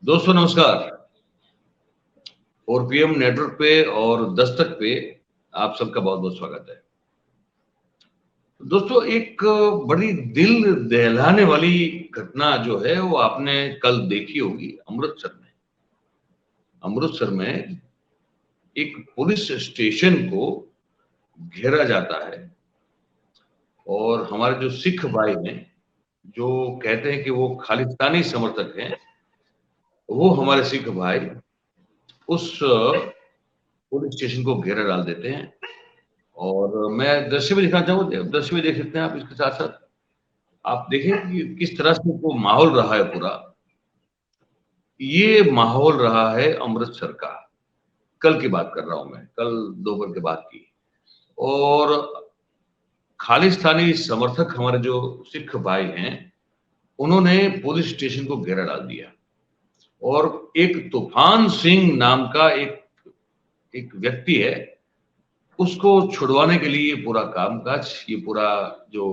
दोस्तों नमस्कार। 4PM network पे और दस्तक पे आप सबका बहुत बहुत स्वागत है। दोस्तों एक बड़ी दिल दहलाने वाली घटना जो है वो आपने कल देखी होगी अमृतसर में। अमृतसर में एक पुलिस स्टेशन को घेरा जाता है और हमारे जो सिख भाई हैं जो कहते हैं कि वो खालिस्तानी समर्थक हैं, वो हमारे सिख भाई उस पुलिस स्टेशन को घेरा डाल देते हैं। और मैं दृश्य भी दिखाना चाहूँगा, दृश्य भी देख सकते हैं आप इसके साथ-साथ। आप देखें कि किस तरह से वो माहौल रहा है पूरा। ये माहौल रहा है अमृतसर का। कल की बात कर रहा हूँ मैं, कल दोपहर के बाद की। और खालिस्तानी समर्थक हमारे जो सिख भाई हैं, उन्होंने पुलिस स्टेशन को घेरा डाल दिया और एक तूफान सिंह नाम का एक एक व्यक्ति है, उसको छुड़वाने के लिए ये पूरा कामकाज, ये पूरा जो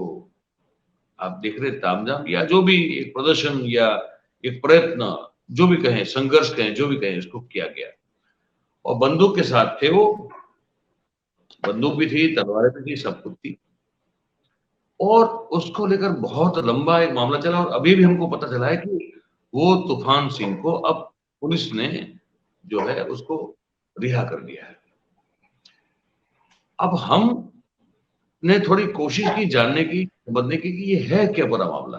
आप देख रहे तामझाम या जो भी एक प्रदर्शन या एक प्रयत्न, जो भी कहें, संघर्ष कहें, जो भी कहें, इसको किया गया। और बंदूक के साथ थे वो, बंदूक भी थी, तलवारें भी थी, सब कुछ थी। और उसको लेकर बहुत लंबा एक मामला चला और अभी भी हमको पता चला है कि वो तूफान सिंह को अब पुलिस ने जो है उसको रिहा कर दिया है। अब हमने थोड़ी कोशिश की जानने की, समझने की कि ये है क्या पूरा मामला।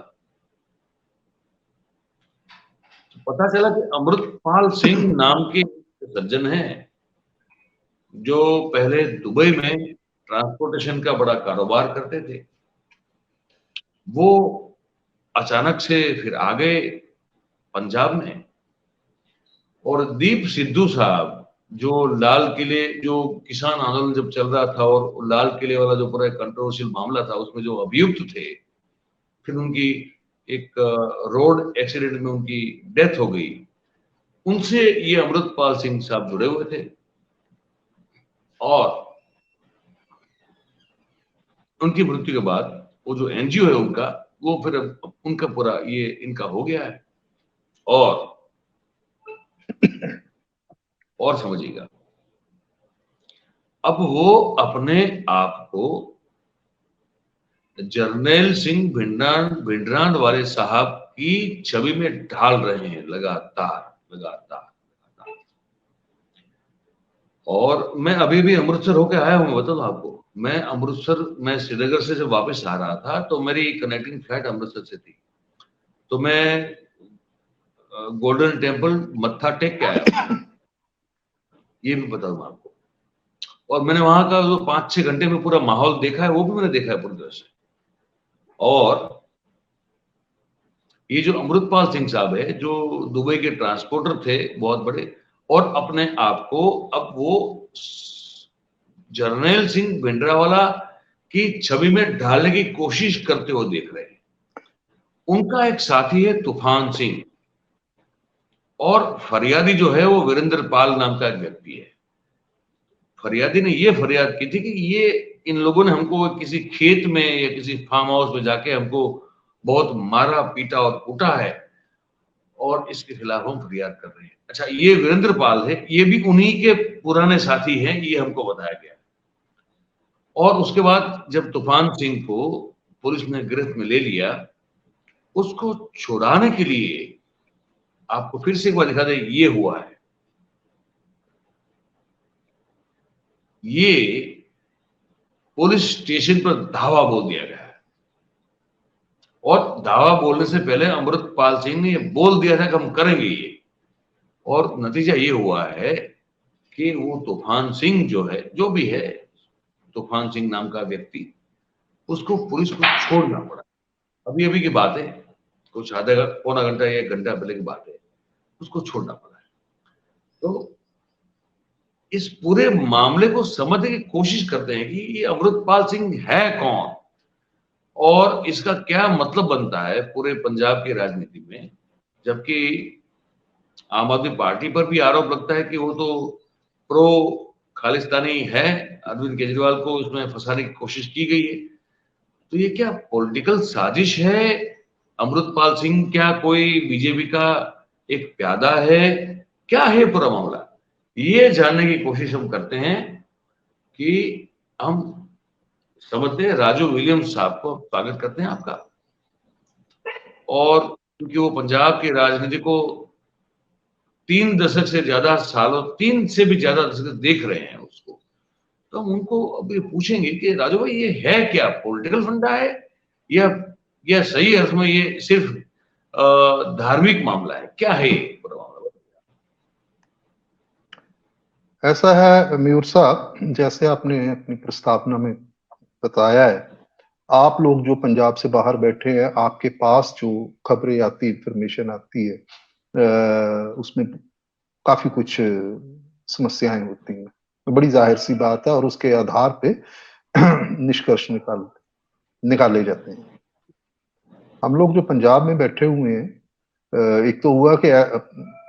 पता चला कि अमृतपाल सिंह नाम के सज्जन हैं जो पहले दुबई में ट्रांसपोर्टेशन का बड़ा कारोबार करते थे। वो अचानक से फिर आ गए पंजाब में और दीप सिद्धू साहब जो लाल किले, जो किसान आंदोलन जब चल रहा था और लाल किले वाला जो पूरा कंट्रोवर्शियल मामला था, उसमें जो अभियुक्त थे, फिर उनकी एक रोड एक्सीडेंट में उनकी डेथ हो गई। उनसे ये अमृतपाल सिंह साहब जुड़े हुए थे और उनकी मृत्यु के बाद वो जो एनजीओ है उनका, वो फिर उनका पूरा ये इनका हो गया है। और समझिएगा, अब वो अपने आप को जर्नैल सिंह भिंडरान वाले साहब की छवि में ढाल रहे हैं लगातार लगातार। और मैं अभी भी अमृतसर होके आया हूँ, बता दो आपको। मैं अमृतसर, मैं श्रीनगर से जब वापस आ रहा था तो मेरी कनेक्टिंग फ्लाइट अमृतसर से थी, तो मैं गोल्डन टेम्पल मत्था टेक के आया, ये भी बता दूं आपको। और मैंने वहां का जो 5-6 घंटे में पूरा माहौल देखा है, वो भी मैंने देखा है पूरी तरह से। और ये जो अमृतपाल सिंह साहब है, जो दुबई के ट्रांसपोर्टर थे बहुत बड़े, और अपने आप को अब वो जर्नैल सिंह भिंडरावाला की छवि में ढालने की कोशिश करते हुए देख रहे हैं। उनका एक साथी है तूफान सिंह, और फरियादी जो है वो वीरेंद्र पाल नाम का एक व्यक्ति है। फरियादी ने ये फरियाद की थी कि ये इन लोगों ने हमको किसी खेत में या किसी फार्म हाउस में जाके हमको बहुत मारा, पीटा और कूटा है और इसके खिलाफ हम फरियाद कर रहे हैं। अच्छा, ये वीरेंद्र पाल है, ये भी उन्हीं के पुराने साथी हैं, ये हमको बताया गया। और उसके बाद जब तूफान सिंह को पुलिस ने गिरफ्त में ले लिया, उसको छुड़ाने के लिए आपको फिर से एक बार दिखा दे, ये हुआ है। ये पुलिस स्टेशन पर धावा बोल दिया गया है और धावा बोलने से पहले अमृतपाल सिंह ने ये बोल दिया था कि हम करेंगे ये। और नतीजा ये हुआ है कि वो तूफान सिंह जो है, जो भी है, तूफान सिंह नाम का व्यक्ति, उसको पुलिस को छोड़ना पड़ा। अभी अभी की बात है, कुछ आधा पौना घंटा या 1 घंटा पहले की बात है, उसको छोड़ना पड़ा है। तो इस पूरे मामले को समझने की कोशिश करते हैं कि ये अमृतपाल सिंह है कौन और इसका क्या मतलब बनता है पूरे पंजाब की राजनीति में। जबकि आम आदमी पार्टी पर भी आरोप लगता है कि वो तो प्रो खालिस्तानी है, अरविंद केजरीवाल को उसमें फंसाने की कोशिश की गई है। तो ये क्या पॉलिटिकल साजिश है? अमृतपाल सिंह क्या कोई बीजेपी का एक प्यादा है, क्या है पूरा मामला, ये जानने की कोशिश हम करते हैं कि हम समझते हैं। राजू विलियम्स साहब को स्वागत करते हैं आपका। और क्योंकि वो पंजाब की राजनीति को 3 दशक से ज्यादा सालों, 3 से भी ज्यादा दशक देख रहे हैं उसको, तो हम उनको अब ये पूछेंगे कि राजू भाई ये है क्या, पॉलिटिकल फंडा है या सही अर्थ में ये सिर्फ धार्मिक मामला है, क्या है ये पूरा मामला? ऐसा है मयूर साहब, जैसे आपने अपनी प्रस्तावना में बताया है, आप लोग जो पंजाब से बाहर बैठे हैं, आपके पास जो खबरें आती, इंफॉर्मेशन आती है, उसमें काफी कुछ समस्याएं होती हैं, तो बड़ी जाहिर सी बात है, और उसके आधार पे निष्कर्ष निकाले जाते हैं। हम लोग जो पंजाब में बैठे हुए हैं, एक तो हुआ कि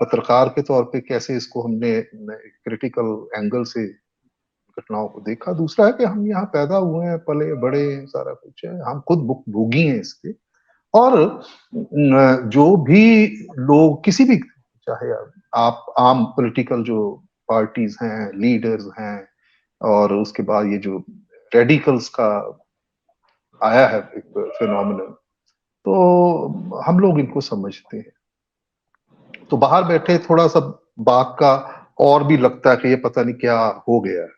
पत्रकार के तौर पे कैसे इसको हमने क्रिटिकल एंगल से घटनाओं को देखा। दूसरा है कि हम यहाँ पैदा हुए हैं, पले बड़े, सारा कुछ है, हम खुद भोगी हैं इसके। और जो भी लोग, किसी भी, चाहे आप आम पॉलिटिकल जो पार्टीज हैं, लीडर्स हैं, और उसके बाद ये जो रेडिकल्स का आया है एक फिनोमिनन, तो हम लोग इनको समझते हैं। तो बाहर बैठे थोड़ा सा बात का और भी लगता है कि ये पता नहीं क्या हो गया है।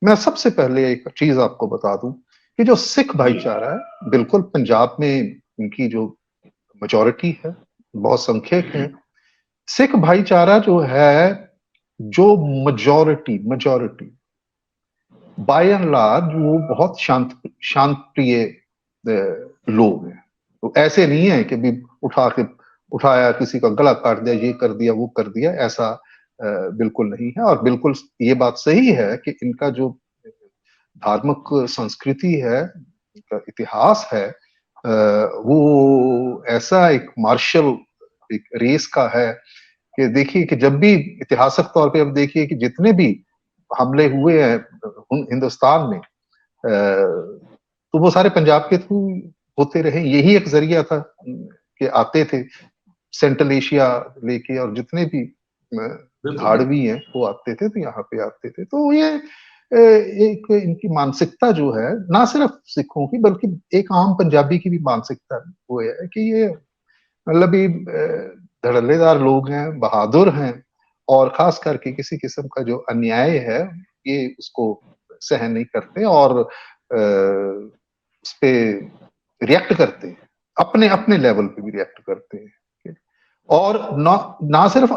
मैं सबसे पहले एक चीज आपको बता दूं कि जो सिख भाईचारा है, बिल्कुल पंजाब में इनकी जो मेजॉरिटी है, बहुत संख्यक है। सिख भाईचारा जो है, जो मेजॉरिटी बाय एंड लार्ज, वो बहुत शांत प्रिय लोग हैं। तो ऐसे नहीं है कि भी उठाया, किसी का गला काट दिया, ये कर दिया, वो कर दिया, ऐसा बिल्कुल नहीं है। और बिल्कुल ये बात सही है कि इनका जो धार्मिक संस्कृति है, इनका इतिहास है, वो ऐसा एक मार्शल एक रेस का है कि देखिए कि जब भी इतिहासक तौर पे अब देखिए कि जितने भी हमले हुए हैं हिंदुस्तान में, तो वो सारे पंजाब के थ्रू होते रहे। यही एक जरिया था कि आते थे सेंट्रल एशिया लेके, और जितने भी धाड़वी हैं वो आते थे, तो यहाँ पे आते थे। तो ये एक इनकी मानसिकता जो है, ना सिर्फ सिखों की बल्कि एक आम पंजाबी की भी मानसिकता वो है कि ये मतलब ये धड़ल्लेदार लोग हैं, बहादुर हैं, और खास करके किसी किस्म का जो अन्याय है ये उसको सहन नहीं करते, और उस पे रिएक्ट करते हैं, अपने अपने लेवल पे भी रिएक्ट करते हैं। और ना सिर्फ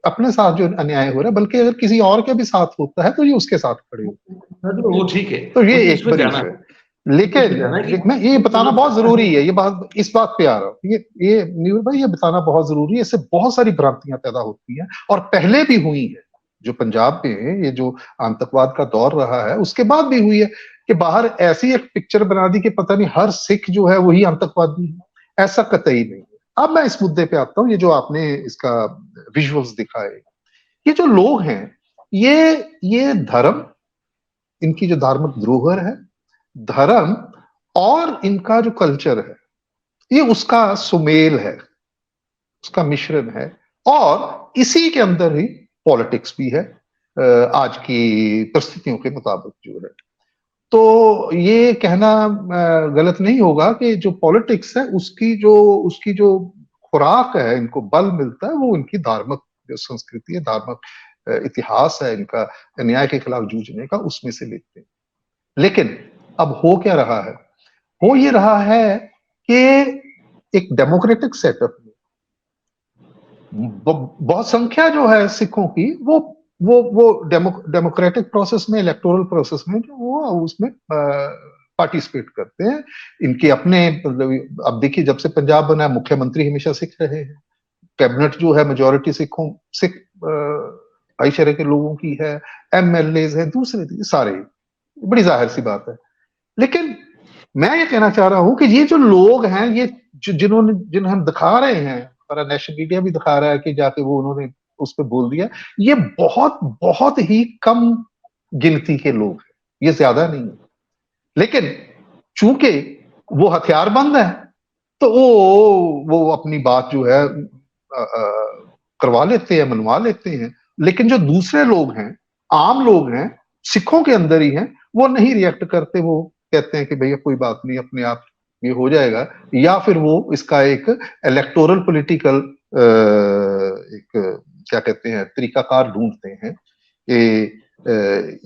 अपने साथ जो अन्याय हो रहा है, बल्कि अगर किसी और के भी साथ होता है तो ये उसके साथ खड़े होते हैं। वो ठीक है, तो ये एक बड़ी है। लेकिन मैं ये बताना बहुत जरूरी है, ये बात, इस बात पे आ रहा हूँ, ये नीरू भाई, ये बताना बहुत जरूरी है। इससे बहुत सारी भ्रांतियां पैदा होती हैं, और पहले भी हुई है। जो पंजाब में ये जो आतंकवाद का दौर रहा है, उसके बाद भी हुई है कि बाहर ऐसी एक पिक्चर बना दी कि पता नहीं हर सिख जो है वही आतंकवादी है। ऐसा कतई नहीं है। अब मैं इस मुद्दे पे आता हूँ, ये जो आपने इसका विजुअल्स दिखाए, ये जो लोग हैं, ये धर्म, इनकी जो धार्मिक धरोहर है, धर्म और इनका जो कल्चर है, ये उसका सुमेल है, उसका मिश्रण है। और इसी के अंदर ही पॉलिटिक्स भी है, आज की परिस्थितियों के मुताबिक जो है। तो ये कहना गलत नहीं होगा कि जो पॉलिटिक्स है उसकी जो खुराक है, इनको बल मिलता है, वो इनकी धार्मिक जो संस्कृति है, धार्मिक इतिहास है इनका, अन्याय के खिलाफ जूझने का, उसमें से लेते हैं। लेकिन अब हो क्या रहा है? हो ये रहा है कि एक डेमोक्रेटिक सेटअप में बहुत संख्या जो है सिखों की, वो डेमोक्रेटिक प्रोसेस में, इलेक्टोरल प्रोसेस में जो वो उसमें पार्टिसिपेट करते हैं। इनके अपने, अब देखिए, जब से पंजाब बना है, मुख्यमंत्री हमेशा सिख रहे हैं, कैबिनेट जो है मेजोरिटी सिख भाईचारे के लोगों की है, एमएलए है, दूसरे सारे, बड़ी जाहिर सी बात है। लेकिन मैं ये कहना चाह रहा हूं कि ये जो लोग हैं, ये जिन्हें हम दिखा रहे हैं, हमारा नेशनल मीडिया भी दिखा रहा है कि जाके वो उन्होंने उस पर बोल दिया, ये बहुत बहुत ही कम गिनती के लोग हैं, ये ज्यादा नहीं है। लेकिन चूंकि वो हथियारबंद है, तो वो अपनी बात जो है करवा लेते हैं, मनवा लेते हैं, लेकिन जो दूसरे लोग हैं, आम लोग हैं, सिखों के अंदर ही हैं, वो नहीं रिएक्ट करते। वो कहते हैं कि भैया कोई बात नहीं, अपने आप ये हो जाएगा, या फिर वो इसका एक इलेक्टोरल पॉलिटिकल एक क्या कहते हैं तरीकाकार ढूंढते हैं कि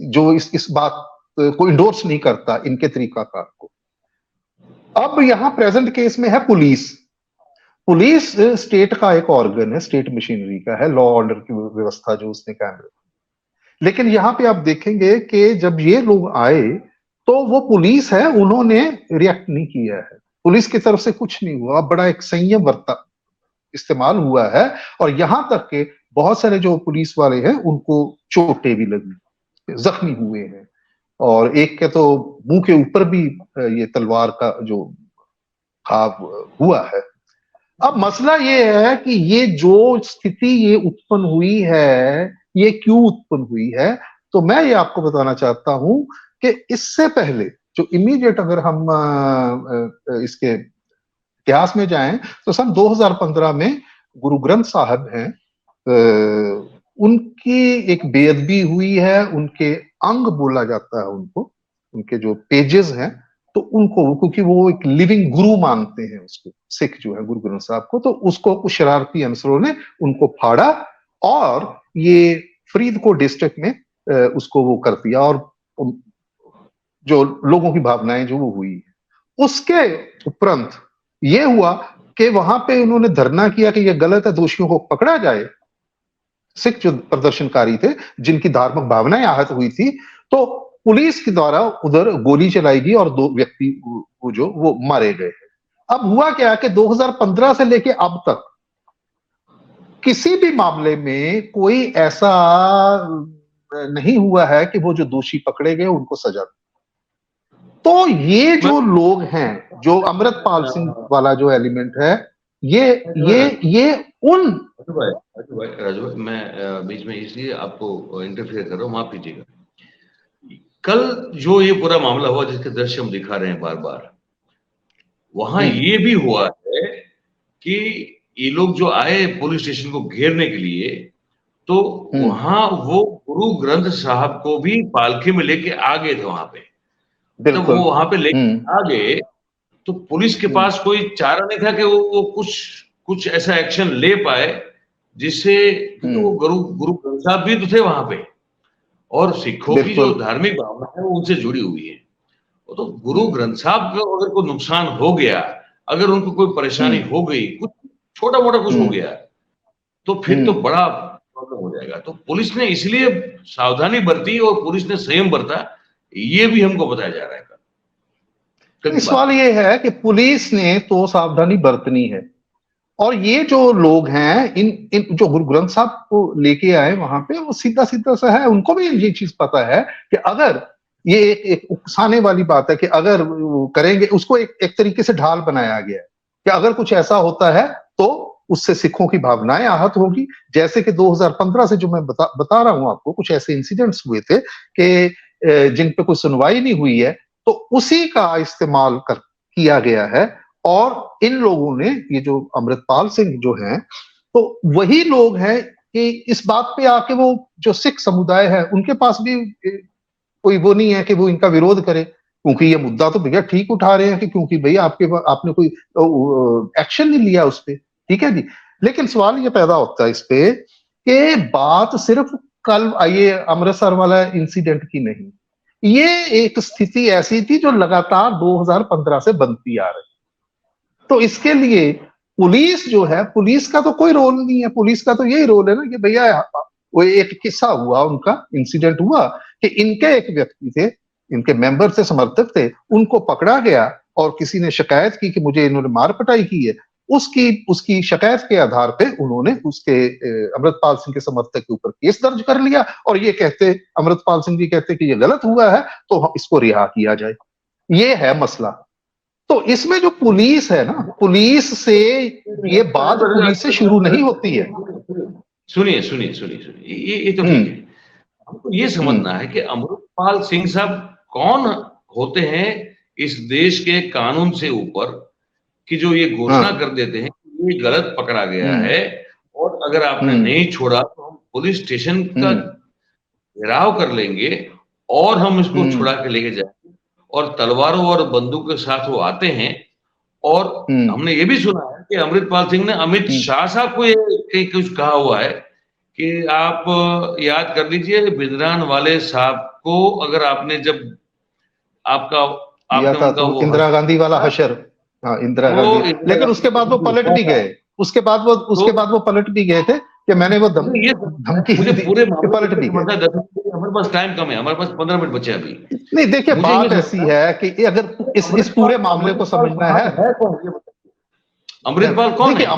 जो इस बात को इंडोर्स नहीं करता इनके तरीकाकार को। अब यहाँ प्रेजेंट केस में है पुलिस। पुलिस स्टेट का एक ऑर्गन है, स्टेट मशीनरी का है, लॉ ऑर्डर की व्यवस्था जो उसने कायम रखी। लेकिन यहाँ पे आप देखेंगे कि जब ये लोग आए तो वो पुलिस है, उन्होंने रिएक्ट नहीं किया है, पुलिस की तरफ से कुछ नहीं हुआ, बड़ा एक संयम वर्ता इस्तेमाल हुआ है। और यहां तक के बहुत सारे जो पुलिस वाले हैं उनको चोटें भी लगी, जख्मी हुए हैं, और एक के तो मुंह के ऊपर भी ये तलवार का जो घाव हुआ है। अब मसला ये है कि ये जो स्थिति ये उत्पन्न हुई है, ये क्यों उत्पन्न हुई है? तो मैं ये आपको बताना चाहता हूं कि इससे पहले जो इमीडिएट, अगर हम इसके इतिहास में जाएं तो सन 2015 में गुरु ग्रंथ साहब हैं, उनकी एक बेअदबी हुई है, उनके अंग बोला जाता है उनको, उनके जो पेजेस हैं, तो उनको, क्योंकि वो एक लिविंग गुरु मानते हैं उसको, सिख जो है गुरु ग्रंथ साहब को, तो उसको कुछ शरारती अनसरों ने उनको फाड़ा और ये फरीदकोट डिस्ट्रिक्ट में उसको वो कर दिया, और जो लोगों की भावनाएं जो वो हुई। उसके उपरंत ये हुआ कि वहां पे उन्होंने धरना किया कि ये गलत है, दोषियों को पकड़ा जाए। सिख जो प्रदर्शनकारी थे जिनकी धार्मिक भावनाएं आहत हुई थी, तो पुलिस के द्वारा उधर गोली चलाई गई और 2 व्यक्ति वो मारे गए। अब हुआ क्या कि 2015 से लेके अब तक किसी भी मामले में कोई ऐसा नहीं हुआ है कि वो जो दोषी पकड़े गए उनको सजा। तो ये जो लोग हैं, जो अमृतपाल सिंह वाला जो एलिमेंट है, ये उन राजू भाई, मैं बीच में इसलिए आपको इंटरफेयर कर रहा हूँ, माफ कीजिएगा। कल जो ये पूरा मामला हुआ जिसके दृश्य हम दिखा रहे हैं बार बार, वहां ये भी हुआ है कि ये लोग जो आए पुलिस स्टेशन को घेरने के लिए, तो वहां वो गुरु ग्रंथ साहब को भी पालकी में लेके आ गए थे वहां पे। तो वो वहां पे लेके आ गए तो पुलिस के पास कोई चारा नहीं था कि वो कुछ ऐसा एक्शन ले पाए जिससे, क्योंकि वो गुरु ग्रंथ साहब भी तो थे वहां पे, और सिखों की जो धार्मिक भावना है वो उनसे जुड़ी हुई है। तो गुरु ग्रंथ साहब को अगर कोई नुकसान हो गया, अगर उनको कोई परेशानी हो गई, कुछ छोटा मोटा कुछ हो गया, तो फिर तो बड़ा प्रॉब्लम हो जाएगा। तो पुलिस ने इसलिए सावधानी बरती और पुलिस ने संयम बरता, ये भी हमको बताया जा रहा है। सवाल ये है कि पुलिस ने तो सावधानी बरतनी है, और ये जो लोग हैं, इन जो गुरु ग्रंथ साहब को लेके आए वहां पे, वो सीधा सीधा सा है, उनको भी ये चीज पता है कि अगर ये एक उकसाने वाली बात है कि अगर वो करेंगे, उसको एक तरीके से ढाल बनाया गया है कि अगर कुछ ऐसा होता है तो उससे सिखों की भावनाएं आहत होगी। जैसे कि 2015 से जो मैं बता रहा हूं आपको, कुछ ऐसे इंसिडेंट्स हुए थे कि जिन पे कोई सुनवाई नहीं हुई है, तो उसी का इस्तेमाल किया गया है। और इन लोगों ने, ये जो अमृतपाल सिंह जो हैं, तो वही लोग हैं कि इस बात पे आके वो जो सिख समुदाय है उनके पास भी कोई वो नहीं है कि वो इनका विरोध करे, क्योंकि ये मुद्दा तो भैया ठीक उठा रहे हैं कि क्योंकि भैया आपने कोई एक्शन नहीं लिया उस पर, ठीक है जी। लेकिन सवाल ये पैदा होता है इस पे कि बात सिर्फ कल ये अमृतसर वाला इंसिडेंट की नहीं, ये एक स्थिति ऐसी थी जो लगातार 2015 से बनती आ रही। तो इसके लिए पुलिस जो है, पुलिस का तो कोई रोल नहीं है, पुलिस का तो यही रोल है ना कि भैया वो एक किस्सा हुआ, उनका इंसिडेंट हुआ कि इनके एक व्यक्ति थे, इनके मेंबर से समर्थक थे, उनको पकड़ा गया और किसी ने शिकायत की कि मुझे इन्होंने मार पिटाई की है। उसकी शिकायत के आधार पे उन्होंने उसके अमृतपाल सिंह के समर्थक के ऊपर केस दर्ज कर लिया, और ये कहते, अमृतपाल सिंह जी कहते कि ये गलत हुआ है तो इसको रिहा किया जाए। ये है मसला। तो इसमें जो पुलिस है ना, पुलिस से ये बात पुलिस से शुरू नहीं होती है। सुनिए, ये तो ठीक है। हमको ये समझना है कि अमृतपाल सिंह साहब कौन होते हैं इस देश के कानून से ऊपर, कि जो ये घोषणा कर देते हैं कि ये गलत पकड़ा गया है और अगर आपने नहीं छोड़ा तो हम पुलिस स्टेशन का घेराव कर लेंगे और हम इसको छुड़ा के लेके जाएंगे। और तलवारों और बंदूक के साथ वो आते हैं। और हमने ये भी सुना है कि अमृतपाल सिंह ने अमित शाह साहब को ये कुछ कहा हुआ है कि आप याद कर लीजिए बिजरान वाले साहब को, अगर आपने जब आपने था उनका तो वो इंदिरा गांधी वाला हशर, हाँ इंदिरा गांधी, लेकिन उसके बाद वो पलट भी गए, उसके बाद वो पलट भी गए थे कि मैंने वो धमकी मुझे दी पूरे कि पलट भी गए। हमारे पास टाइम कम है, हमारे पास 15 मिनट बचे अभी। नहीं देखिए, बात ऐसी है कि अगर इस पूरे मामले को समझना है, अमृतपाल कौन देखिए है?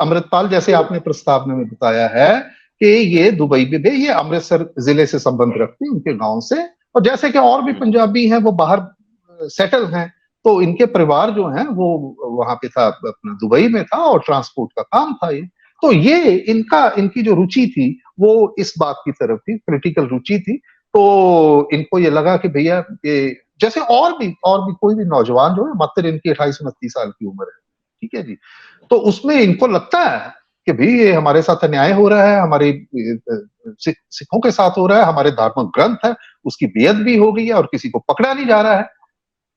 अमृतपाल जैसे आपने प्रस्तावना में बताया है कि ये दुबई में ये अमृतसर जिले से संबंध रखते हैं, उनके गांव से, और जैसे कि और भी पंजाबी हैं वो बाहर सेटल हैं, तो इनके परिवार जो हैं वो वहां पे था, अपना दुबई में था और ट्रांसपोर्ट का काम था ये। तो ये इनकी जो रुचि थी वो इस बात की तरफ थी, पॉलिटिकल रुचि थी। तो इनको ये लगा कि भैया ये जैसे और भी कोई भी नौजवान जो है, मात्र इनकी 28-29 साल की उम्र है, ठीक है जी, तो उसमें इनको लगता है कि भाई ये हमारे साथ अन्याय हो रहा है, हमारे सिखों के साथ हो रहा है, हमारे धार्मिक ग्रंथ है उसकी बेअदबी भी हो गई है और किसी को पकड़ा नहीं जा रहा है,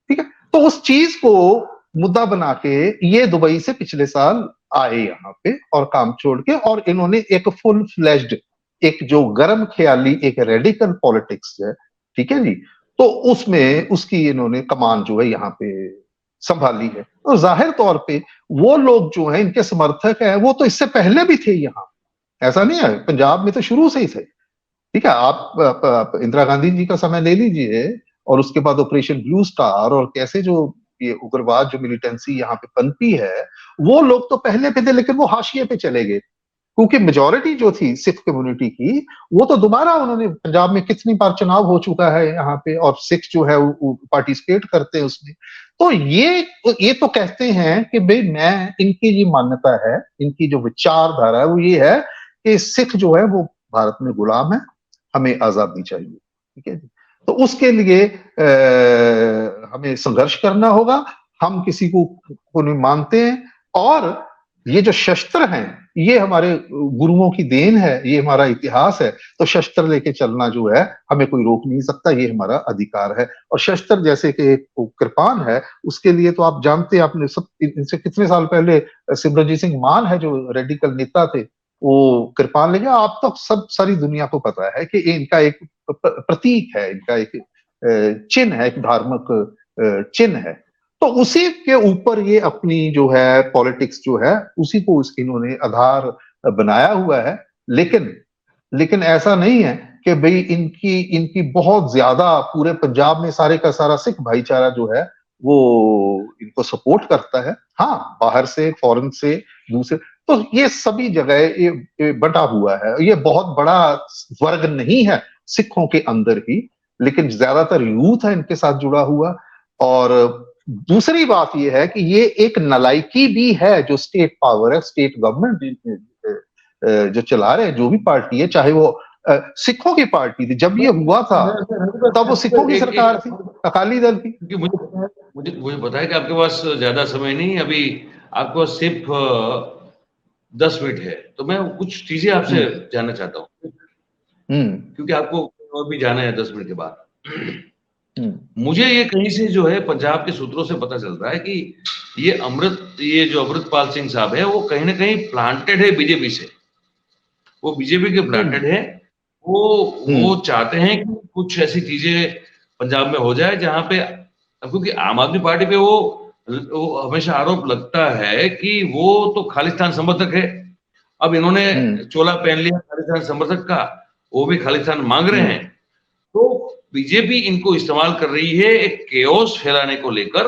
ठीक है। तो उस चीज को मुद्दा बना के ये दुबई से पिछले साल आए यहाँ पे और काम छोड़ के, और इन्होंने एक फुल फ्लैश्ड, एक जो गर्म ख्याली, एक रेडिकल पॉलिटिक्स है, ठीक है जी, तो उसमें उसकी इन्होंने कमान जो है यहाँ पे संभाली है। तो जाहिर तौर पे वो लोग जो हैं इनके समर्थक हैं, वो तो इससे पहले भी थे यहाँ, ऐसा नहीं है, पंजाब में तो शुरू से ही थे, ठीक है। आप इंदिरा गांधी जी का समय ले लीजिए और उसके बाद ऑपरेशन ब्लू स्टार, और कैसे जो ये उग्रवाद जो मिलिटेंसी यहाँ पे पनपी है, वो लोग तो पहले पे थे लेकिन वो हाशिए पे चले गए, क्योंकि मेजोरिटी जो थी सिख कम्युनिटी की, वो तो दोबारा उन्होंने, पंजाब में कितनी बार चुनाव हो चुका है यहाँ पे, और सिख जो है वो पार्टिसिपेट करते हैं उसमें। तो ये तो कहते हैं कि भाई मैं, इनकी ये मान्यता है, इनकी जो विचारधारा है वो ये है कि सिख जो है वो भारत में गुलाम है, हमें आजादी चाहिए, ठीक है जी। तो उसके लिए हमें संघर्ष करना होगा, हम किसी को नहीं मानते हैं, और ये जो शस्त्र हैं ये हमारे गुरुओं की देन है, ये हमारा इतिहास है, तो शस्त्र लेके चलना जो है हमें कोई रोक नहीं सकता, ये हमारा अधिकार है। और शस्त्र जैसे कि कृपान है, उसके लिए तो आप जानते हैं, आपने सब इनसे कितने साल पहले सिमरनजीत सिंह मान है जो रेडिकल नेता थे, वो कृपान ले गया। आप तो सब सारी दुनिया को पता है कि इनका एक प्रतीक है, इनका एक चिन्ह है, एक धार्मिक चिन्ह है। तो उसी के ऊपर ये अपनी जो है पॉलिटिक्स जो है उसी को इन्होंने आधार बनाया हुआ है। लेकिन ऐसा नहीं है कि भाई इनकी बहुत ज्यादा पूरे पंजाब में सारे का सारा सिख भाईचारा जो है वो इनको सपोर्ट करता है। हाँ, बाहर से, फॉरेन से, दूसरे, तो ये सभी जगह ये बटा हुआ है। ये बहुत बड़ा वर्ग नहीं है सिखों के अंदर ही, लेकिन ज्यादातर यूथ है इनके साथ जुड़ा हुआ। और दूसरी बात यह है कि ये एक नलायकी भी है, जो स्टेट पावर है, स्टेट गवर्नमेंट जो चला रहे हैं, जो भी पार्टी है, चाहे वो सिखों की पार्टी थी, जब ये हुआ था तब वो सिखों की सरकार थी, अकाली दल की। मुझे पता है कि आपके पास ज्यादा समय नहीं, अभी आपके पास सिर्फ 10 मिनट है, तो मैं कुछ चीजें आपसे जानना चाहता हूँ, क्योंकि आपको और भी जाना है 10 मिनट के बाद। मुझे ये कहीं से जो है पंजाब के सूत्रों से पता चलता है कि ये जो अमृतपाल सिंह साहब है वो कहीं ना कहीं प्लांटेड है बीजेपी से, वो बीजेपी के प्लांटेड है। वो चाहते हैं कि कुछ ऐसी चीजें पंजाब में हो जाए जहां पे, क्योंकि आम आदमी पार्टी पे वो हमेशा आरोप लगता है कि वो तो खालिस्तान समर्थक है। अब इन्होंने चोला पहन लिया खालिस्तान समर्थक का, वो भी खालिस्तान मांग रहे हैं। तो बीजेपी इनको इस्तेमाल कर रही है एक केओस फैलाने को लेकर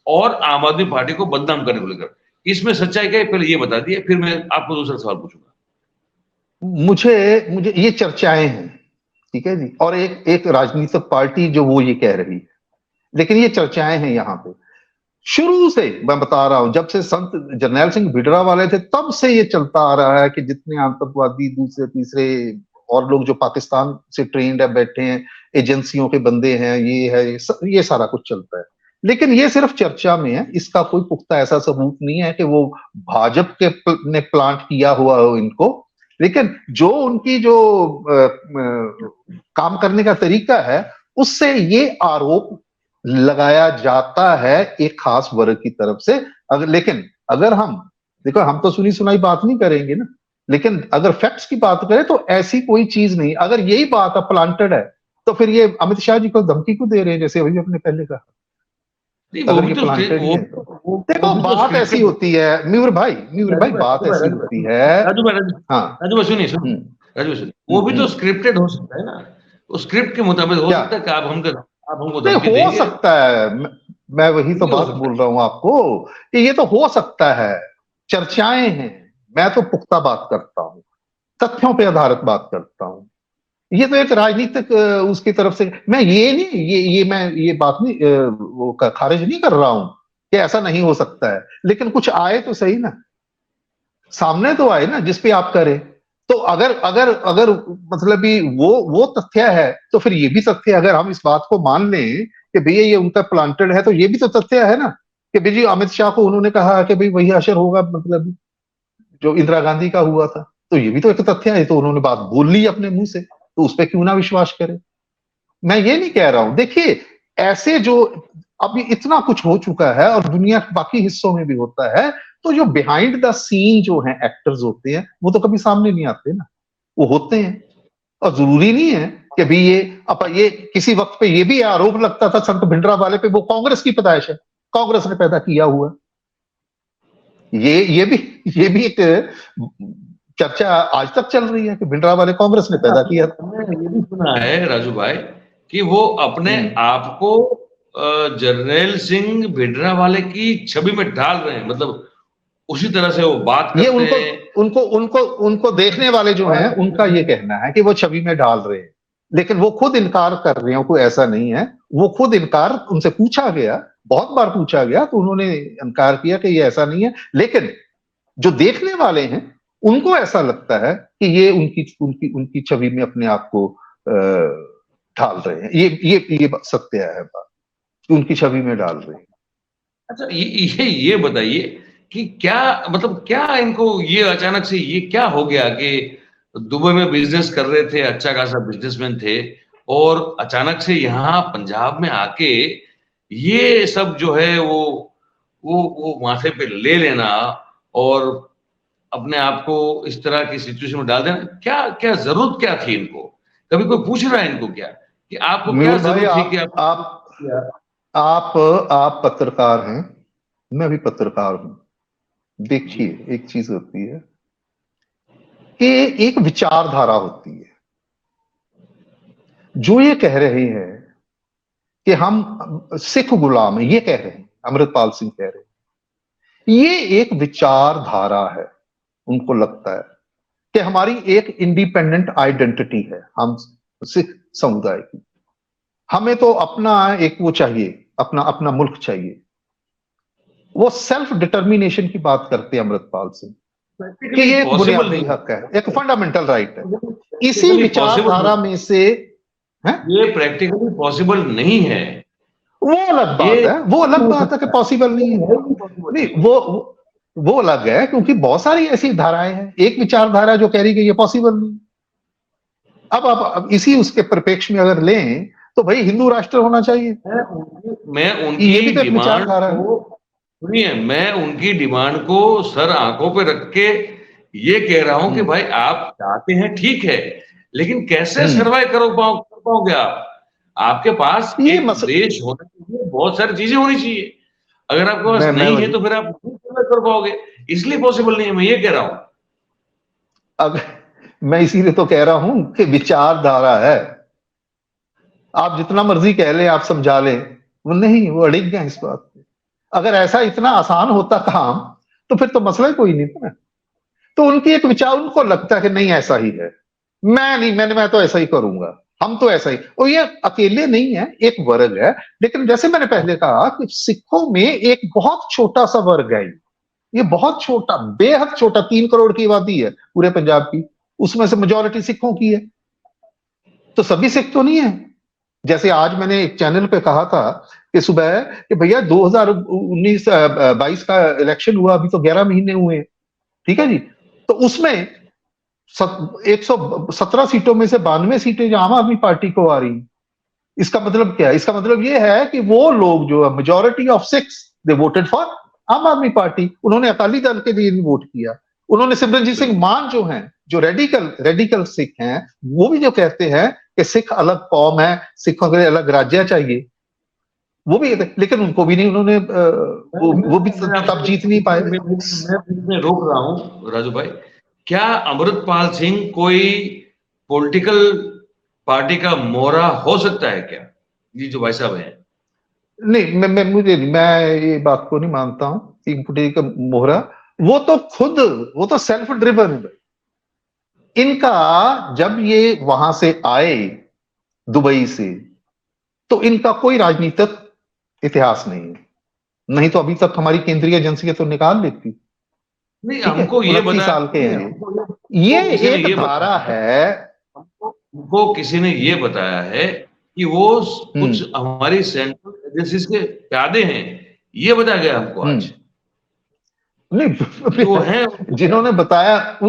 और आम आदमी पार्टी को बदनाम करने को लेकर। इसमें सच्चाई क्या है, पहले ये बता दिए, फिर मैं आपको दूसरा सवाल पूछूंगा। मुझे ये चर्चाएं हैं, ठीक है जी, और एक राजनीतिक पार्टी जो वो ये कह रही है, लेकिन ये चर्चाएं हैं यहाँ पे शुरू से। मैं बता रहा हूं, जब से संत जरनैल सिंह भिडरा वाले थे तब से ये चलता आ रहा है कि जितने आतंकवादी दूसरे तीसरे और लोग जो पाकिस्तान से ट्रेंड है, बैठे हैं, एजेंसियों के बंदे हैं, ये है, ये सारा कुछ चलता है। लेकिन ये सिर्फ चर्चा में है, इसका कोई पुख्ता ऐसा सबूत नहीं है कि वो भाजपा ने प्लांट किया हुआ हो इनको। लेकिन जो उनकी जो काम करने का तरीका है, उससे ये आरोप लगाया जाता है एक खास वर्ग की तरफ से। लेकिन अगर हम देखो, हम तो सुनी सुनाई बात नहीं करेंगे ना, लेकिन अगर फैक्ट्स की बात करें तो ऐसी कोई चीज नहीं। अगर यही बात प्लांटेड है तो फिर ये अमित शाह जी को धमकी क्यों दे रहे हैं, जैसे अभी अपने पहले कहा? नहीं, अगर ये प्लांटेड ही है देखो, बात ऐसी होती है मयूर भाई, बात ऐसी होती है। राजू भाई, हाँ, राजू भाई सुनिए, राजू भाई सुनिए, वो भी तो स्क्रिप्टेड हो सकता है ना, वो स्क्रिप्ट के मुताबिक हो सकता है कि आप हमको नहीं धमकी हो देंगे। सकता है। मैं वही तो बात बोल रहा हूं आपको कि ये तो हो सकता है, चर्चाएं हैं। मैं तो पुख्ता बात करता हूं, तथ्यों पे आधारित बात करता हूं। ये तो एक राजनीतिक उसकी तरफ से, मैं ये नहीं, मैं ये बात नहीं वो खारिज नहीं कर रहा हूं कि ऐसा नहीं हो सकता है, लेकिन कुछ आए तो सही ना, सामने तो आए ना जिसपे आप करें। तो अगर अगर अगर मतलब भी वो तथ्य है, तो फिर ये भी तथ्य है। अगर हम इस बात को मान लें कि भैया ये उनका प्लांटेड है, तो ये भी तो तथ्य है ना कि भाई जी अमित शाह को उन्होंने कहा कि भाई वही अशर होगा, मतलब जो इंदिरा गांधी का हुआ था। तो ये भी तो एक तथ्य है, तो उन्होंने बात बोल ली अपने मुंह से, तो उस पर क्यों ना विश्वास करें। मैं ये नहीं कह रहा हूं, देखिए ऐसे जो अभी इतना कुछ हो चुका है और दुनिया के बाकी हिस्सों में भी होता है, तो जो बिहाइंड द सीन जो है एक्टर्स होते हैं, वो तो कभी सामने नहीं आते ना, वो होते हैं। और जरूरी नहीं है कि भी ये किसी वक्त पे ये भी आरोप लगता था संत भिंडरावाले पे, वो कांग्रेस की पैदाइश है, कांग्रेस ने पैदा किया हुआ। ये भी एक चर्चा आज तक चल रही है कि भिंडरावाले कांग्रेस ने पैदा किया था। मैंने ये भी सुना है राजू भाई कि वो अपने आप को जर्नैल सिंह भिंडरावाले की छवि में ढाल रहे हैं, मतलब उसी तरह से वो बात ये करते हैं। उनको देखने वाले जो हैं, उनका ये कहना है कि वो छवि में डाल रहे हैं, लेकिन वो खुद इनकार कर रहे हैं, कोई ऐसा नहीं है। वो खुद इनकार, उनसे पूछा गया, बहुत बार पूछा गया, तो उन्होंने इनकार किया कि ये ऐसा नहीं है। लेकिन जो देखने वाले हैं, उनको ऐसा लगता है कि ये उनकी उनकी उनकी छवि में अपने आप को ढाल रहे हैं। ये सत्य है बात, उनकी छवि में डाल रहे हैं। अच्छा, ये बताइए कि क्या मतलब, क्या इनको ये अचानक से ये क्या हो गया कि दुबई में बिजनेस कर रहे थे, अच्छा खासा बिजनेसमैन थे, और अचानक से यहाँ पंजाब में आके ये सब जो है वो माथे पे ले लेना और अपने आप को इस तरह की सिचुएशन में डाल देना, क्या क्या जरूरत क्या थी इनको? कभी कोई पूछ रहा है इनको क्या कि आपको क्या जरूरत थी कि आप पत्रकार हैं, मैं भी पत्रकार हूं। देखिए एक चीज होती है कि एक विचारधारा होती है। जो ये कह रहे हैं कि हम सिख गुलाम हैं, ये कह रहे हैं, अमृतपाल सिंह कह रहे हैं, ये एक विचारधारा है। उनको लगता है कि हमारी एक इंडिपेंडेंट आइडेंटिटी है, हम सिख समुदाय की, हमें तो अपना एक वो चाहिए, अपना अपना मुल्क चाहिए। वो सेल्फ डिटर्मिनेशन की बात करते हैं अमृतपाल सिंह, कि ये एक बुनियादी हक है, एक फंडामेंटल राइट है। इसी विचारधारा में से ये प्रैक्टिकली पॉसिबल नहीं है। वो अलग बात है, वो अलग बात है कि पॉसिबल नहीं है। नहीं, वो अलग है, क्योंकि बहुत सारी ऐसी धाराएं हैं। एक विचारधारा जो कह रही है ये पॉसिबल नहीं। अब इसी उसके परिप्रेक्ष्य में अगर लें तो भाई हिंदू राष्ट्र होना चाहिए। मैं उनकी ये भी तो एक विचारधारा है। सुनिए, मैं उनकी डिमांड को सर आंखों पे रख के ये कह रहा हूं कि भाई आप चाहते हैं ठीक है, लेकिन कैसे सर्वाइव कर पाओगे आप? आपके पास एक देश होना चाहिए, बहुत सारी चीजें होनी चाहिए। अगर आपके पास नहीं है तो फिर आप नहीं सर्वाइव कर पाओगे, इसलिए पॉसिबल नहीं है, मैं ये कह रहा हूं। अब मैं इसीलिए तो कह रहा हूं कि विचारधारा है। आप जितना मर्जी कह लें, आप समझा लें, वो नहीं, वो अड़िग गए इस बात पे। अगर ऐसा इतना आसान होता काम तो फिर तो मसला ही कोई नहीं था। तो उनकी एक विचार, उनको लगता है कि नहीं ऐसा ही है, मैं तो ऐसा ही करूंगा, हम तो ऐसा ही। और ये अकेले नहीं है, एक वर्ग है। लेकिन जैसे मैंने पहले कहा कि सिखों में एक बहुत छोटा सा वर्ग है, ये बहुत छोटा, बेहद छोटा, 3 करोड़ की आबादी है पूरे पंजाब की, उसमें से मेजोरिटी सिखों की है। तो सभी सिख तो नहीं है। जैसे आज मैंने एक चैनल पे कहा था कि सुबह कि भैया 2019-22 का इलेक्शन हुआ, अभी तो 11 महीने हुए, ठीक है जी। तो उसमें 117 सीटों में से 92 सीटें जो आम आदमी पार्टी को आ रही, इसका मतलब क्या है? इसका मतलब ये है कि वो लोग जो majority of 6 they voted for आम आदमी पार्टी, उन्होंने अकाली दल के लिए भी वोट किया। उन्होंने सिमरनजीत सिंह मान जो हैं, जो रेडिकल सिख हैं, वो भी जो कहते हैं कि सिख अलग कौम है, सिखों के लिए अलग राज्य चाहिए, वो भी, लेकिन उनको भी नहीं, उन्होंने वो भी तब जीत नहीं पाए। मैं रोक रहा हूं राजू भाई, क्या अमृतपाल सिंह कोई पॉलिटिकल पार्टी का मोहरा हो सकता है क्या, ये जो भाई साहब हैं? नहीं, मैं ये बात को नहीं मानता हूं, तीन फुटी का मोहरा। वो तो सेल्फ ड्रिवन है। इनका जब ये वहां से आए दुबई से, तो इनका कोई राजनीतिक इतिहास नहीं है, नहीं तो अभी तक हमारी केंद्रीय एजेंसी तो निकाल लेती। नहीं, ठीक है, हमको ये 29 बता, साल के हैं ये किसी ने एक ये धारा बताया, है। हमको किसी ने ये बताया है कि वो कुछ हमारी सेंट्रल एजेंसीज के प्यादे हैं, ये बताया गया हमको आज कि वो हैं। नहीं, जिन्होंने बताया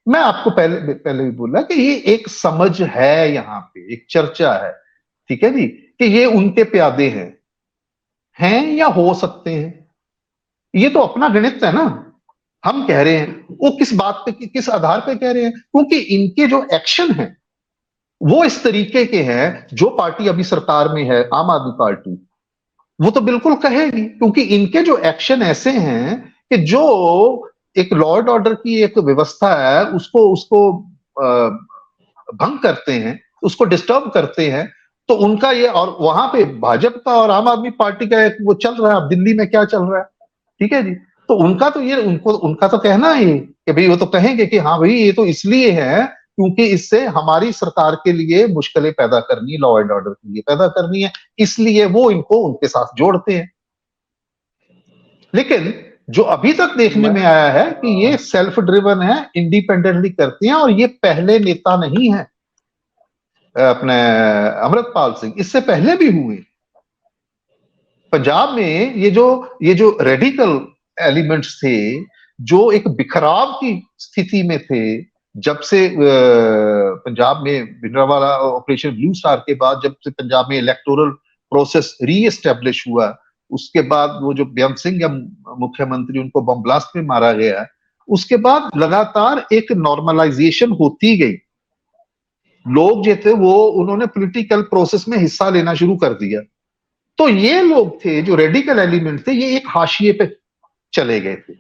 मैं आपको पहले भी बोला कि ये एक समझ है, यहाँ पे एक चर्चा है, ठीक है जी, कि ये उनके प्यादे हैं या हो सकते हैं। ये तो अपना गणित है ना, हम कह रहे हैं वो किस बात पे, किस आधार पे कह रहे हैं, क्योंकि इनके जो एक्शन है वो इस तरीके के हैं। जो पार्टी अभी सरकार में है, आम आदमी पार्टी, वो तो बिल्कुल कहेगी, क्योंकि इनके जो एक्शन ऐसे हैं कि जो एक लॉ एंड ऑर्डर की एक व्यवस्था है, उसको उसको भंग करते हैं, उसको डिस्टर्ब करते हैं। तो उनका ये, और वहां पे भाजपा और आम आदमी पार्टी का एक वो चल रहा है, अब दिल्ली में क्या चल रहा है, ठीक है जी। तो उनका तो ये, उनका तो कहना है कि भाई, वो तो कहेंगे कि हाँ भाई, ये तो इसलिए है क्योंकि इससे हमारी सरकार के लिए मुश्किलें पैदा करनी है, लॉ एंड ऑर्डर के लिए पैदा करनी है, इसलिए वो इनको उनके साथ जोड़ते हैं। लेकिन जो अभी तक देखने में आया है कि ये सेल्फ ड्रिवन है, इंडिपेंडेंटली करते हैं, और ये पहले नेता नहीं है अपने अमृतपाल सिंह, इससे पहले भी हुए पंजाब में। ये जो रेडिकल एलिमेंट्स थे, जो एक बिखराव की स्थिति में थे, जब से पंजाब में भिंडरावाला ऑपरेशन ब्लू स्टार के बाद, जब से पंजाब में इलेक्टोरल प्रोसेस री एस्टेब्लिश हुआ, उसके बाद वो जो बेअंत सिंह या मुख्यमंत्री, उनको बम ब्लास्ट में मारा गया, उसके बाद लगातार एक नॉर्मलाइजेशन होती गई। लोग जो थे वो, उन्होंने पॉलिटिकल प्रोसेस में हिस्सा लेना शुरू कर दिया। तो ये लोग थे जो रेडिकल एलिमेंट थे, ये एक हाशिए पे चले गए थे।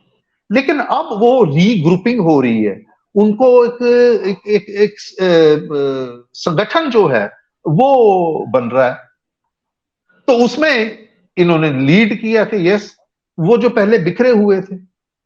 लेकिन अब वो रीग्रुपिंग हो रही है, उनको एक संगठन जो है वो बन रहा है। तो उसमें इन्होंने लीड किया कि यस, वो जो पहले बिखरे हुए थे।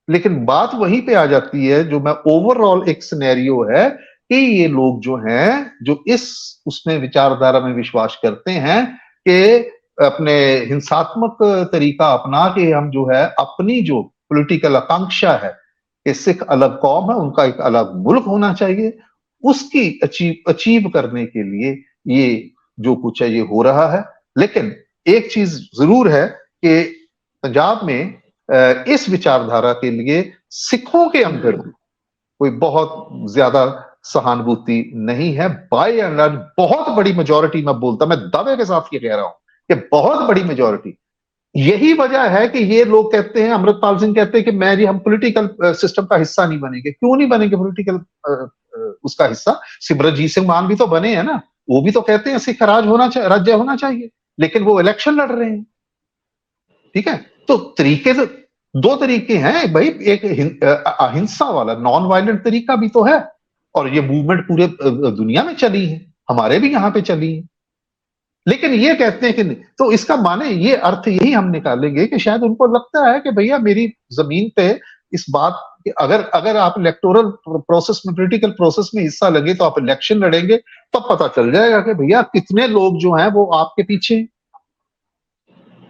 लेकिन बात वहीं पे आ जाती है, जो मैं ओवरऑल एक सिनेरियो है कि ये लोग जो हैं, जो इस उसमें विचारधारा में विश्वास करते हैं कि अपने हिंसात्मक तरीका अपना के हम जो है, अपनी जो पॉलिटिकल आकांक्षा है कि सिख अलग कौम है, उनका एक अलग मुल्क होना चाहिए, उसकी अचीव करने के लिए ये जो कुछ है ये हो रहा है। लेकिन एक चीज जरूर है कि पंजाब में इस विचारधारा के लिए सिखों के अंदर कोई बहुत ज्यादा सहानुभूति नहीं है। बाय एंड लार्ज बहुत बड़ी मेजोरिटी, मैं बोलता, मैं दावे के साथ ये कह रहा हूं कि बहुत बड़ी मेजोरिटी। यही वजह है कि ये लोग कहते हैं, अमृतपाल सिंह कहते हैं कि मैं जी, हम पॉलिटिकल सिस्टम का हिस्सा नहीं बनेंगे। क्यों नहीं बनेंगे पॉलिटिकल उसका हिस्सा? सिमरनजीत सिंह मान भी तो बने हैं ना, वो भी तो कहते हैं सिख राज्य होना चाहिए, लेकिन वो इलेक्शन लड़ रहे हैं। ठीक है, तो तरीके से दो तरीके हैं भाई, एक अहिंसा वाला नॉन वायलेंट तरीका भी तो है, और ये मूवमेंट पूरे दुनिया में चली है, हमारे भी यहाँ पे चली है। लेकिन ये कहते हैं कि नहीं, तो इसका माने ये अर्थ यही हम निकालेंगे कि शायद उनको लगता है कि भैया मेरी जमीन पे इस बात, अगर आप इलेक्टोरल प्रोसेस में, पॉलिटिकल प्रोसेस में हिस्सा लगे, तो आप इलेक्शन लड़ेंगे, तब पता चल जाएगा कि भैया कितने लोग जो हैं वो आपके पीछे हैं।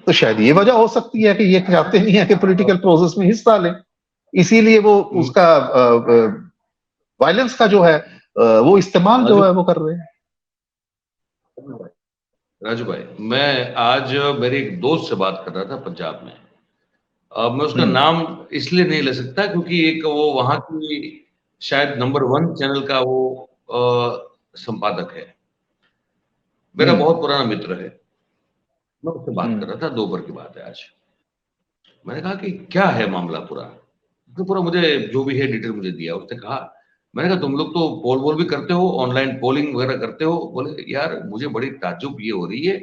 तो शायद ये वजह हो सकती है कि ये चाहते नहीं है कि पॉलिटिकल प्रोसेस में हिस्सा लें, इसीलिए वो उसका वायलेंस का जो है वो इस्तेमाल जो है वो कर रहे हैं। राजू भाई, मैं आज मेरे एक दोस्त से बात कर रहा था पंजाब में। अब मैं उसका नाम इसलिए नहीं ले सकता क्योंकि एक वो वहां की शायद नंबर 1 चैनल का वो संपादक है। मेरा बहुत पुराना मित्र है। मैं उससे बात कर रहा था, दोपहर की बात है आज। मैंने कहा कि क्या है मामला पूरा। उसने पूरा मुझे जो भी है डिटेल मुझे दिया। उसने कहा, मैंने कहा तुम लोग तो पोल वोल भी करते हो, ऑनलाइन पोलिंग वगैरह करते हो। बोले यार मुझे बड़ी ताज्जुब ये हो रही है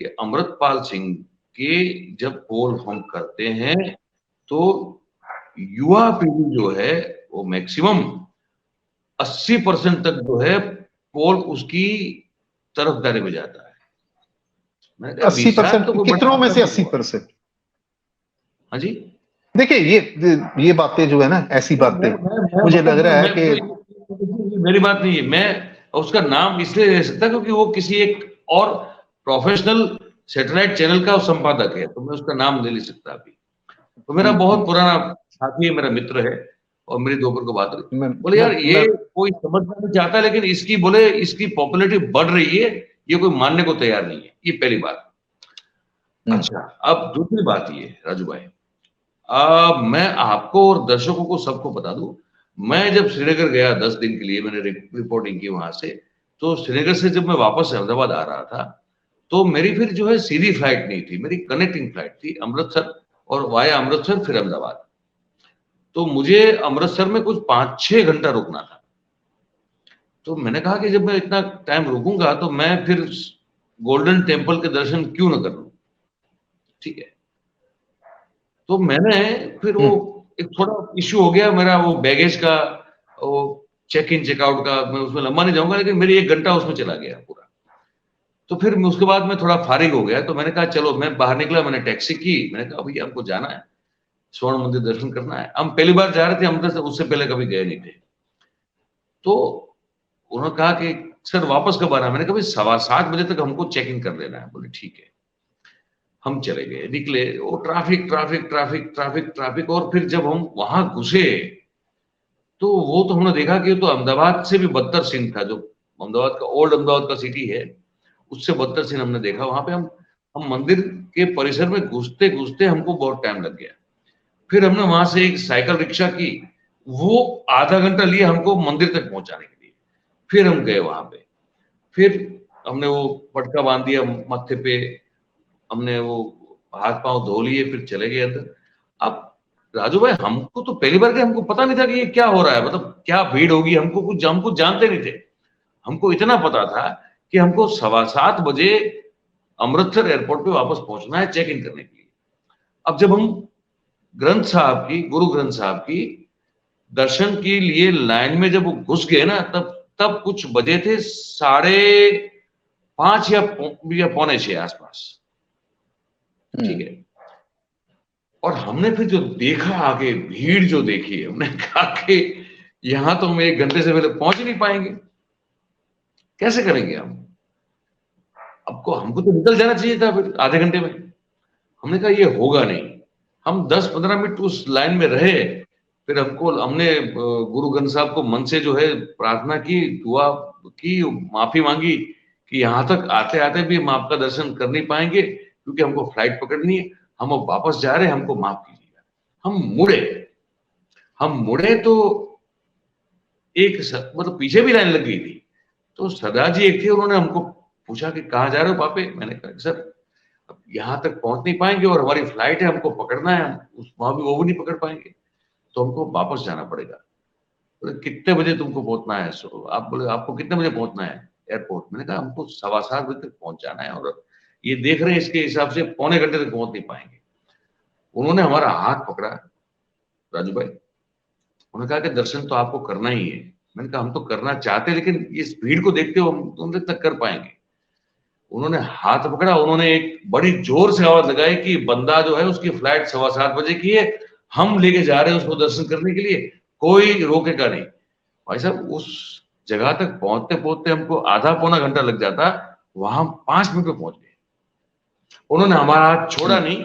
कि अमृतपाल सिंह के जब पोल हम करते हैं तो युवा पीढ़ी जो है वो मैक्सिमम 80% तक जो है पोल उसकी तरफदारी में जाता है। मैंने कहा 20,000 तो 80% कोई बड़ा कितनों में आंकड़ा से नहीं हुआ। 80%? हाँ जी। देखिए ये बातें जो है ना, ऐसी बातें मुझे लग रहा है कि मेरी बात नहीं है। मैं उसका नाम इसलिए ले सकता क्योंकि वो किसी एक और प्रोफेशनल सैटेलाइट चैनल का संपादक है, तो मैं उसका नाम ले सकता अभी। तो मेरा बहुत पुराना साथी है, मेरा मित्र है, और मेरी दोपहर को बात हुई। मैं बोले मैं यार ये मैं कोई समझना नहीं चाहता, लेकिन इसकी बोले इसकी पॉपुलैरिटी बढ़ रही है, ये कोई मानने को तैयार नहीं है। ये पहली बात। अच्छा, अब दूसरी बात ये राजू भाई, मैं आपको और दर्शकों को सबको बता दूं, मैं जब श्रीनगर गया 10 दिन के लिए, मैंने रिपोर्टिंग की वहां से। तो श्रीनगर से जब मैं वापस अहमदाबाद आ रहा था, तो मेरी फिर जो है सीधी फ्लाइट नहीं थी, मेरी कनेक्टिंग फ्लाइट थी अमृतसर, और वाया अमृतसर फिर अहमदाबाद। तो मुझे अमृतसर में कुछ 5-6 घंटा रुकना था। तो मैंने कहा कि जब मैं इतना टाइम रुकूंगा तो मैं फिर गोल्डन टेम्पल के दर्शन क्यों न कर लूं। ठीक है। तो मैंने फिर वो एक थोड़ा इश्यू हो गया मेरा, वो बैगेज का, वो चेक इन चेकआउट का। मैं उसमें लंबा नहीं जाऊंगा, लेकिन मेरी 1 घंटा उसमें चला गया पूरा। तो फिर उसके बाद मैं थोड़ा फारिग हो गया, तो मैंने कहा चलो, मैं बाहर निकला, मैंने टैक्सी की। मैंने कहा भैया हमको जाना है, स्वर्ण मंदिर दर्शन करना है। हम पहली बार जा रहे थे अमृतसर, उससे पहले कभी गए नहीं थे। तो उन्होंने कहा कि सर वापस कब आना है? मैंने कहा भाई 7:15 बजे तक हमको चेक इन कर लेना है। बोले ठीक है। हम चले गए, निकले, वो traffic traffic traffic traffic traffic. और फिर जब हम वहां घुसे, तो वो तो हमने देखा कि तो अहमदाबाद से भी बदतर सीन था। जो अहमदाबाद का, ओल्ड अहमदाबाद का सिटी है, उससे बदतर सीन हमने देखा वहां पे। हम मंदिर के परिसर में घुसते घुसते हमको बहुत टाइम लग गया। फिर हमने वहां से एक साइकिल रिक्शा की, वो आधा घंटा लिया हमको मंदिर तक पहुंचाने के लिए। फिर हम गए वहां पे। फिर हमने वो पटका बांध दिया माथे पे, हमने वो हाथ पांव धो लिए, फिर चले गए अंदर। अब राजू भाई, हमको तो पहली बार गए, हमको पता नहीं था कि ये क्या हो रहा है, मतलब क्या भीड़ होगी। हमको जानते नहीं थे। हमको इतना पता था कि हमको 7:15 बजे अमृतसर एयरपोर्ट पे वापस पहुंचना है चेक इन करने के लिए। अब जब हम ग्रंथ साहब की, गुरु ग्रंथ साहब की दर्शन के लिए लाइन में जब वो घुस गए ना, तब तब कुछ बजे थे 5:30 या पौने 6 आसपास। ठीक है। और हमने फिर जो देखा आगे, भीड़ जो देखी, हमने कहा कि यहां तो हम 1 घंटे से पहले पहुंच ही नहीं पाएंगे, कैसे करेंगे हम। आपको हमको तो निकल जाना चाहिए था फिर आधे घंटे में। हमने कहा ये होगा नहीं। हम 10-15 मिनट उस लाइन में रहे। फिर हमने गुरु ग्रंथ साहब को मन से जो है प्रार्थना की, दुआ की, माफी मांगी कि यहाँ तक आते आते भी हम आपका दर्शन कर नहीं पाएंगे क्योंकि हमको फ्लाइट पकड़नी है। हम अब वापस जा रहे हैं, हमको माफ कीजिएगा। हम मुड़े तो मतलब पीछे भी लाइन लग गई थी। तो सरदार जी एक थे, उन्होंने हमको पूछा कि कहाँ जा रहे हो पापे। मैंने कहा सर अब यहाँ तक पहुंच नहीं पाएंगे और हमारी फ्लाइट है, हमको पकड़ना है, हम वहां भी वो भी नहीं पकड़ पाएंगे, तो हमको वापस जाना पड़ेगा। बोले कितने बजे तुमको पहुंचना है? आप बोले आपको कितने बजे पहुंचना है एयरपोर्ट? मैंने कहा हमको 7:15 बजे तक पहुंच जाना है, और ये देख रहे हैं इसके हिसाब से पौने घंटे तक पहुंच नहीं पाएंगे। उन्होंने हमारा हाथ पकड़ा राजू भाई। उन्होंने कहा कि दर्शन तो आपको करना ही है। मैंने कहा हम तो करना चाहते, लेकिन इस भीड़ को देखते हो हम तुम तक कर पाएंगे। उन्होंने हाथ पकड़ा, उन्होंने एक बड़ी जोर से आवाज लगाई कि बंदा जो है उसकी फ्लाइट 7:15 बजे की है, हम लेके जा रहे हैं उसको दर्शन करने के लिए, कोई रोकेगा नहीं। भाई साहब उस जगह तक पहुंचते पहुंचते हमको आधा पौना घंटा लग जाता, वहां 5 मिनट में पहुंच गए। उन्होंने हमारा हाथ छोड़ा नहीं,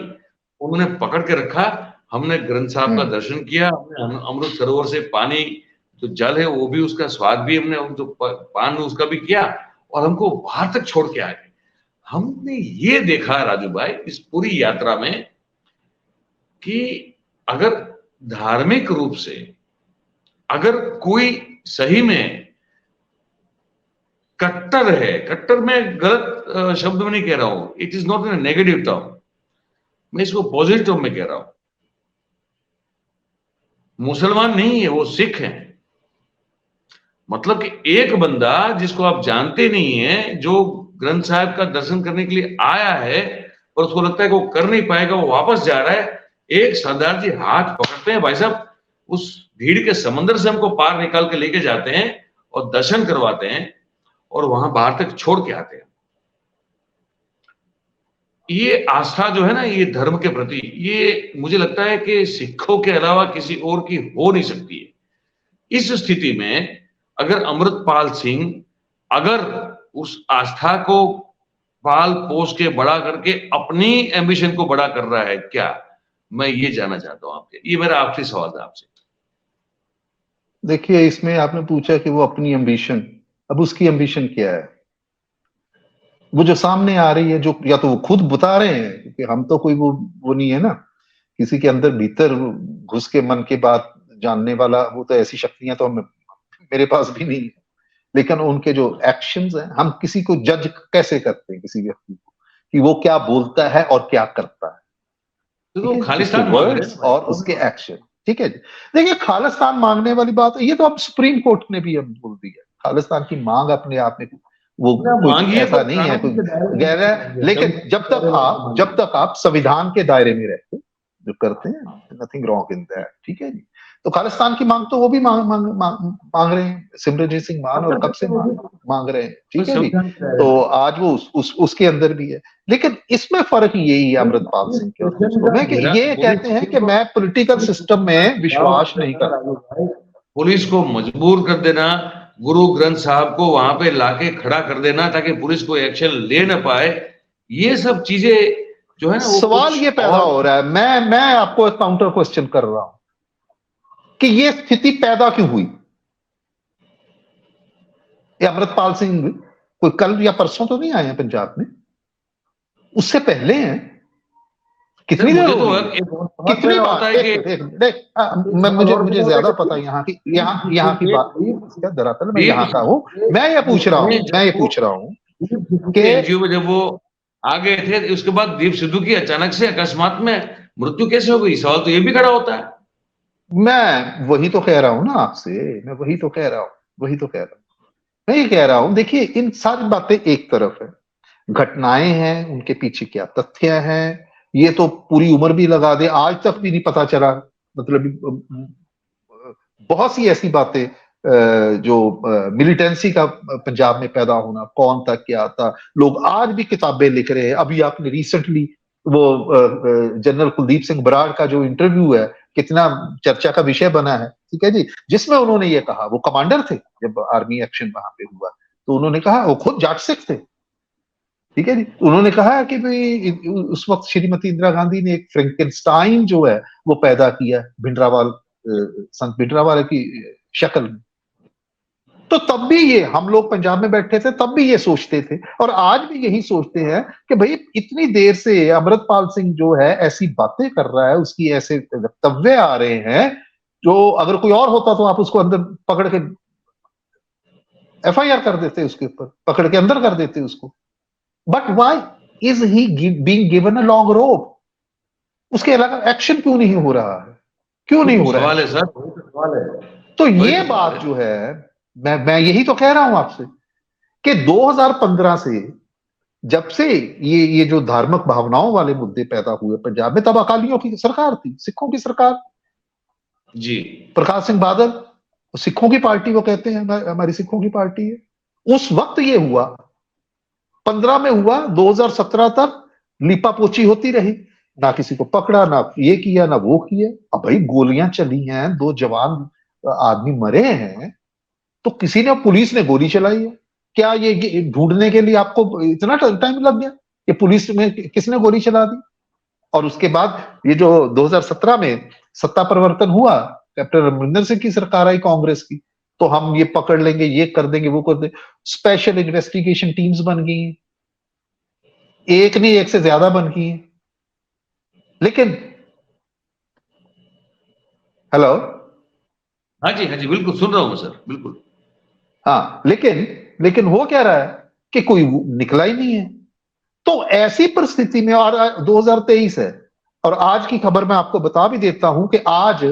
उन्होंने पकड़ के रखा। हमने ग्रंथ साहब का दर्शन किया, हमने अमृत सरोवर से पानी, जो जल है वो भी, उसका स्वाद भी हमने, जो पान उसका भी किया, और हमको बाहर तक छोड़ के आए। हमने ये देखा राजू भाई इस पूरी यात्रा में कि अगर धार्मिक रूप से अगर कोई सही में कट्टर है, कट्टर में गलत शब्द में नहीं कह रहा हूं, it is not in negative term, मैं इसको पॉजिटिव टर्म में कह रहा हूं। मुसलमान नहीं है, वो सिख है। मतलब कि एक बंदा जिसको आप जानते नहीं है, जो ग्रंथ साहिब का दर्शन करने के लिए आया है और उसको लगता है कि वो कर नहीं पाएगा, वो वापस जा रहा है, एक सरदार जी हाथ पकड़ते हैं, भाई साहब उस भीड़ के समंदर से हमको पार निकाल के लेके जाते हैं और दर्शन करवाते हैं और वहां बाहर तक छोड़ के आते हैं। ये आस्था जो है ना, ये धर्म के प्रति, ये मुझे लगता है कि सिखों के अलावा किसी और की हो नहीं सकती है। इस स्थिति में अगर अमृतपाल सिंह अगर उस आस्था को पाल पोस के बड़ा करके अपनी एम्बिशन को बड़ा कर रहा है क्या, मैं ये जानना चाहता हूं आपके, ये मेरा आखिरी सवाल है आपसे। देखिए, इसमें आपने पूछा कि वो अपनी एम्बिशन, अब उसकी एम्बिशन क्या है? वो जो सामने आ रही है, जो या तो वो खुद बता रहे हैं, क्योंकि हम तो कोई वो नहीं है ना, किसी के अंदर भीतर घुस के मन की बात जानने वाला, वो तो ऐसी शक्तियां तो मेरे पास भी नहीं है। लेकिन उनके जो एक्शंस हैं, हम किसी को जज कैसे करते हैं किसी व्यक्ति को कि वो क्या बोलता है और क्या करता है, तो खालिस्तान वर्ड्स और उसके एक्शन। ठीक है जी। देखिए, खालिस्तान मांगने वाली बात है, ये तो अब सुप्रीम कोर्ट ने भी अब बोल दिया, खालिस्तान की मांग अपने आप में वो कोई ऐसा नहीं है, कोई गहरा है। लेकिन जब तक आप संविधान के दायरे में रहते जो करते हैं, नथिंग रॉन्ग इन दैट। ठीक है जी। तो खालिस्तान की मांग तो वो भी मांग रहे हैं, सिमरनजीत सिंह मान, और कब से मांग रहे हैं। ठीक है जी। तो आज वो उसके अंदर भी है। लेकिन इसमें फर्क यही है अमृतपाल सिंह के और दूसरों में कि ये कहते हैं कि मैं पॉलिटिकल सिस्टम में विश्वास नहीं करता। पुलिस को मजबूर कर देना, गुरु ग्रंथ साहब को वहां पे लाके खड़ा कर देना ताकि पुलिस को एक्शन ले ना पाए, ये सब चीजें जो है ना, वो सवाल ये पैदा हो रहा है, मैं आपको एक काउंटर क्वेश्चन कर रहा हूं कि ये स्थिति पैदा क्यों हुई? ये अमृतपाल सिंह कोई कल या परसों तो नहीं आए हैं पंजाब में, उससे पहले हैं। कितनी देर हो गई? कितनी बार? मुझे ज्यादा पता है यहाँ की बात, दरअसल मैं यहाँ का हूँ, मैं ये पूछ रहा हूँ कि एनजीओ में जब वो आ गए थे, उसके बाद दीप सिद्धू की अचानक से अकस्मात में मृत्यु कैसे हो गई, सवाल तो ये भी खड़ा होता है। मैं वही तो कह रहा हूँ ना आपसे, मैं ये कह रहा हूँ। देखिए, इन सारी बातें एक तरफ है, घटनाएं हैं, उनके पीछे क्या तथ्य हैं, ये तो पूरी उम्र भी लगा दे, आज तक भी नहीं पता चला। मतलब बहुत सी ऐसी बातें जो मिलिटेंसी का पंजाब में पैदा होना, कौन था क्या था, लोग आज भी किताबें लिख रहे हैं। अभी आपने रिसेंटली वो जनरल कुलदीप सिंह बराड़ का जो इंटरव्यू है, कितना चर्चा का विषय बना है। ठीक है जी। जिसमें उन्होंने ये कहा, वो कमांडर थे जब आर्मी एक्शन वहां पे हुआ, तो उन्होंने कहा, वो खुद जाट सिख थे। ठीक है जी। उन्होंने कहा कि भाई उस वक्त श्रीमती इंदिरा गांधी ने एक फ्रैंकेनस्टाइन जो है वो पैदा किया भिंडरावाल, संत भिंडरावाल की शक्ल में। तो तब भी ये हम लोग पंजाब में बैठे थे, तब भी ये सोचते थे और आज भी यही सोचते हैं कि भाई इतनी देर से अमृतपाल सिंह जो है ऐसी बातें कर रहा है, उसकी ऐसे वक्तव्य आ रहे हैं जो अगर कोई और होता तो आप उसको अंदर पकड़ के एफआईआर कर देते, उसके ऊपर पकड़ के अंदर कर देते उसको। But why is he being given a long rope? उसके अलावा एक्शन क्यों नहीं हो रहा है? क्यों नहीं हो रहा है? सवाल है। तो ये बात जो है, मैं यही तो कह रहा हूं आपसे कि 2015 से जब से ये जो धार्मिक भावनाओं वाले मुद्दे पैदा हुए पंजाब में, तब अकालियों की सरकार थी, सिखों की सरकार जी। प्रकाश सिंह बादल, सिखों की पार्टी, वो कहते हैं हमारी सिखों की पार्टी है। उस वक्त ये हुआ, 15 में हुआ, 2017 तक लीपा पोची होती रही, ना किसी को पकड़ा, ना ये किया, ना वो किया। अब भाई गोलियां चली हैं, 2 जवान आदमी मरे हैं, तो किसी ने, पुलिस ने गोली चलाई है। क्या ये ढूंढने के लिए आपको इतना टाइम लग गया कि पुलिस में किसने गोली चला दी? और उसके बाद ये जो 2017 में सत्ता परिवर्तन हुआ, कैप्टन अमरिंदर सिंह की सरकार आई कांग्रेस की, तो हम ये पकड़ लेंगे, ये कर देंगे, वो कर देंगे, स्पेशल इन्वेस्टिगेशन टीम्स बन गई। एक नहीं, एक से ज्यादा बन की है। लेकिन हेलो, हाँ जी बिल्कुल सुन रहा हूं मैं सर, बिल्कुल। हाँ, लेकिन लेकिन हो क्या रहा है कि कोई निकला ही नहीं है। तो ऐसी परिस्थिति में, और 2023 है, और आज की खबर मैं आपको बता भी देता हूं कि आज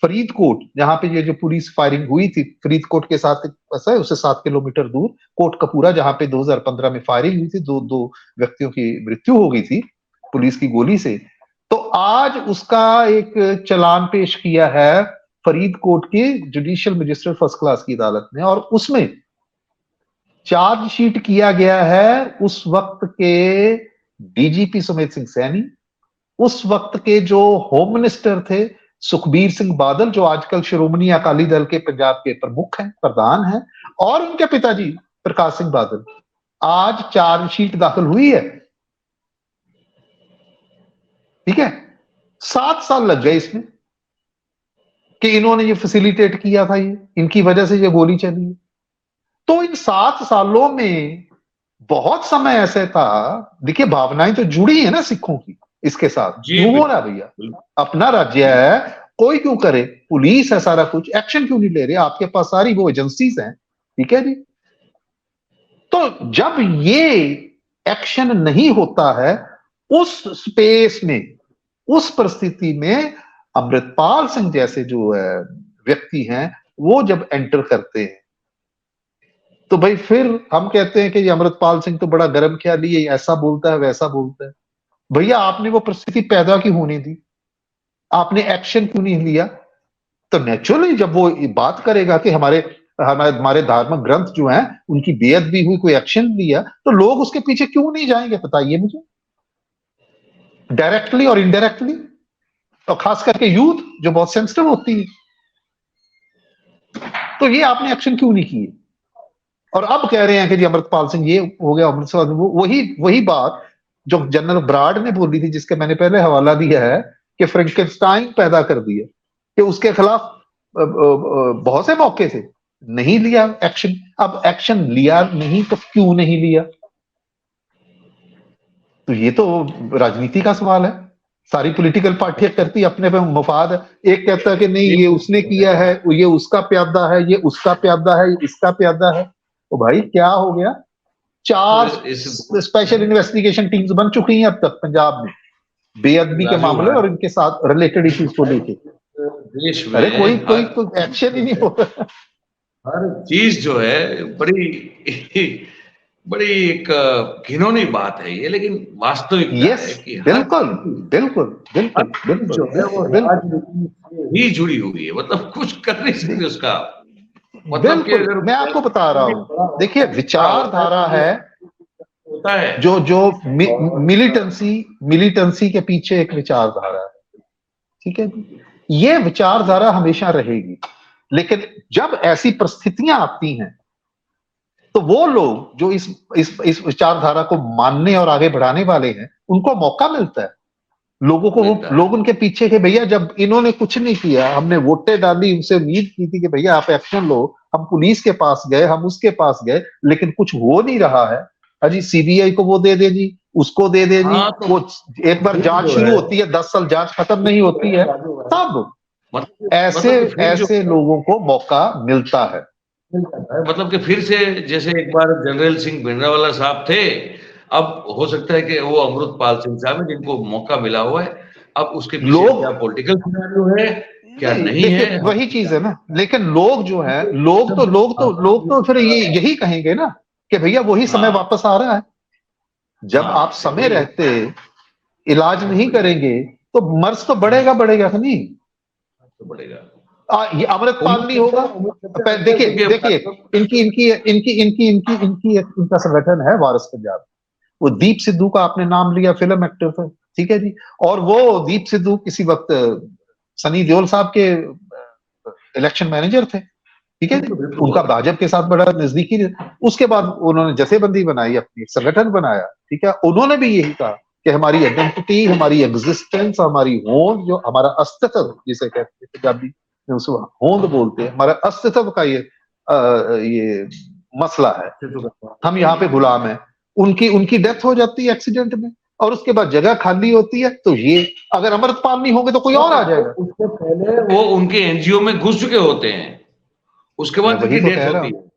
फरीदकोट, जहां पे ये जो पुलिस फायरिंग हुई थी, फरीदकोट के साथ ऐसा है, उससे 7 किलोमीटर दूर कोटकपूरा, जहां पे 2015 में फायरिंग हुई थी, दो दो व्यक्तियों की मृत्यु हो गई थी पुलिस की गोली से। तो आज उसका एक चालान पेश किया है फरीदकोट की जुडिशियल मजिस्ट्रेट फर्स्ट क्लास की अदालत ने, और उसमें चार्जशीट किया गया है उस वक्त के डीजीपी सुमेध सिंह सैनी, उस वक्त के जो होम मिनिस्टर थे सुखबीर सिंह बादल, जो आजकल श्रोमणी अकाली दल के पंजाब के प्रमुख हैं, प्रधान हैं, और उनके पिताजी प्रकाश सिंह बादल। आज चार्जशीट दाखिल हुई है, ठीक है। 7 साल लग गए इसमें कि इन्होंने ये फैसिलिटेट किया था, ये इनकी वजह से ये गोली चली है। तो इन 7 सालों में बहुत समय ऐसे था, देखिए भावनाएं तो जुड़ी है ना सिखों की इसके साथ, जी क्यों हो रहा बिल्कुल भैया? बिल्कुल। अपना राज्य है, कोई क्यों करे, पुलिस है, सारा कुछ, एक्शन क्यों नहीं ले रहे? आपके पास सारी वो एजेंसीज हैं, ठीक है जी। तो जब ये एक्शन नहीं होता है, उस स्पेस में, उस परिस्थिति में अमृतपाल सिंह जैसे जो व्यक्ति हैं, वो जब एंटर करते हैं, तो भाई फिर हम कहते हैं कि ये अमृतपाल सिंह तो बड़ा गर्म ख्याली है, ऐसा बोलता है वैसा बोलता है। भैया आपने वो परिस्थिति पैदा क्यों होने दी? आपने एक्शन क्यों नहीं लिया? तो नेचुरली जब वो बात करेगा कि हमारे हमारे हमारे धार्मिक ग्रंथ जो हैं उनकी बेअदबी हुई, कोई एक्शन लिया, तो लोग उसके पीछे क्यों नहीं जाएंगे? बताइए मुझे, डायरेक्टली और इनडायरेक्टली, और खास करके यूथ जो बहुत सेंसिटिव होती है। तो ये आपने एक्शन क्यों नहीं किए? और अब कह रहे हैं कि जी अमृतपाल सिंह ये हो गया, अमृतपाल सिंह वही वही बात जो जनरल ब्राड ने बोली थी, जिसके मैंने पहले हवाला दिया है, कि फ्रैंकेनस्टाइन पैदा कर दिया, कि उसके खिलाफ बहुत से मौके थे, नहीं लिया एक्शन। अब एक्शन लिया नहीं तो क्यों नहीं लिया? तो ये तो राजनीति का सवाल है। सारी पॉलिटिकल पार्टियां करती अपने पे मफाद है। एक कहता है कि नहीं ये उसने किया है, ये उसका प्यादा है, ये उसका प्यादा है, ये इसका प्यादा है। तो भाई क्या हो गया? 4 इस स्पेशल इन्वेस्टिगेशन टीम्स बन चुकी हैं अब तक पंजाब में, बेअदबी के राजू मामले भाई, और इनके साथ रिलेटेड इश्यूज को लेके। देश अरे में कोई कोई हर कोई एक्शन ही नहीं हो रहा। हर चीज जो है बड़ी बड़ी एक घिनौनी बात है ये, लेकिन वास्तविकता यस, है कि बिल्कुल बिल्कुल हर बिल्कुल चीज बिल्कुल जो है वो बिल्कुल राजनीति से ही जुड़ी हुई है, मतलब कुछ कर नहीं सकते उसका। मतलब कि बिल्कुल, अगर मैं आपको बता रहा हूं। देखिए बड़ा होता है विचारधारा तो ये है, होता है। जो जो मिलिटेंसी मिलिटेंसी के पीछे एक विचारधारा है, ठीक है जी? ये विचारधारा हमेशा रहेगी, लेकिन जब ऐसी परिस्थितियां आती हैं, तो वो लोग जो इस विचारधारा को मानने और आगे बढ़ाने वाले हैं, उनको मौका मिलता है। लोगों को, वो मिलता है। लोग उनके पीछे के, भैया जब इन्होंने कुछ नहीं किया, हमने वोटें डाली, उनसे उम्मीद की थी कि भैया आप एक्शन लो, हम पुलिस के पास गए, हम उसके पास गए, लेकिन कुछ हो नहीं रहा है। अजी सीबीआई को वो दे दे जी, उसको दे दे जी, हाँ तो वो एक बार फिर जांच जो शुरू है, होती है, 10 साल जांच खत्म नहीं होती है, तब ऐसे मतलब कि फिर जो ऐसे लोगों को मौका मिलता है। मिल जाता है, मतलब कि फिर से जैसे एक बार जनरल सिंह भिंडरावाला साहब थे, अब हो सकता है कि वो अमृतपाल सिंह साहब है जिनको मौका मिला हुआ है। अब उसके पीछे लोग क्या पॉलिटिकल सिनेरियो है, क्या नहीं, नहीं है, देखिए हम वही नहीं चीज है ना, जानते। लेकिन लोग जो है, लोग तो फिर ये यही कहेंगे ना कि भैया वही समय हाँ वापस आ रहा है। जब आप हाँ, समय वही रहते इलाज नहीं करेंगे, तो मर्ज तो बढ़ेगा बढ़ेगा कि नहीं? तो बढ़ेगा। ये अमृतपाल नहीं होगा। देखिए उम्मीद देखिए, करते हैं इनकी इनकी इनकी इनकी इनकी इनकी इनका संगठन है वारिस पंजाब। वो दीप सिद्धू का आपने नाम लिया, फिल्म एक्टर थे, ठीक है जी। और वो दीप सिद्धू किसी वक्त सनी देओल साहब के इलेक्शन मैनेजर थे, ठीक है जी। बिल्कुल बिल्कुल उनका बहुत भाजपा के साथ बड़ा नजदीकी। उसके बाद उन्होंने जथेबंदी बनाई, अपनी संगठन बनाया, ठीक है। उन्होंने भी यही कहा कि हमारी आइडेंटिटी, हमारी एग्जिस्टेंस, हमारी होंद, जो हमारा अस्तित्व जिसे कहते हैं पंजाबी में, उसको होंद बोलते हैं, हमारा अस्तित्व का ये मसला है। अच्छे तो हम यहाँ पे गुलाम हैं। उनकी उनकी डेथ हो जाती है एक्सीडेंट में, और उसके बाद जगह खाली होती है, तो ये अगर अमृतपाल नहीं होंगे तो कोई और आ जाएगा। उससे पहले वो उनके एनजीओ में घुस चुके होते हैं, उसके मैं बाद वही उनकी तो डेथ कह रहा होती हूं। है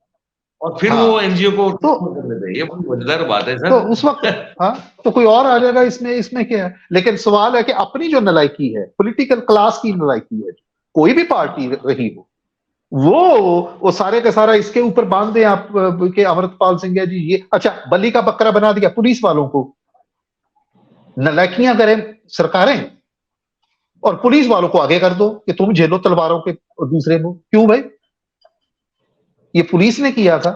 और फिर वो हाँ, एनजीओ को तो कर लेते हैं। ये बड़ी मजेदार बात है तो उस वक्त, सर। हाँ, तो कोई और आ जाएगा, इसमें इसमें क्या है। लेकिन सवाल है कि अपनी जो नलायकी है, पॉलिटिकल क्लास की नलायकी है, कोई भी पार्टी रही हो, वो सारे का सारा इसके ऊपर बांध दे आप कि अमृतपाल सिंह है जी, ये अच्छा बलि का बकरा बना दिया पुलिस वालों को। नलायकियां करें सरकारें, और पुलिस वालों को आगे कर दो कि तुम झेलो तलवारों के दूसरे मुंह। क्यों भाई, ये पुलिस ने किया था,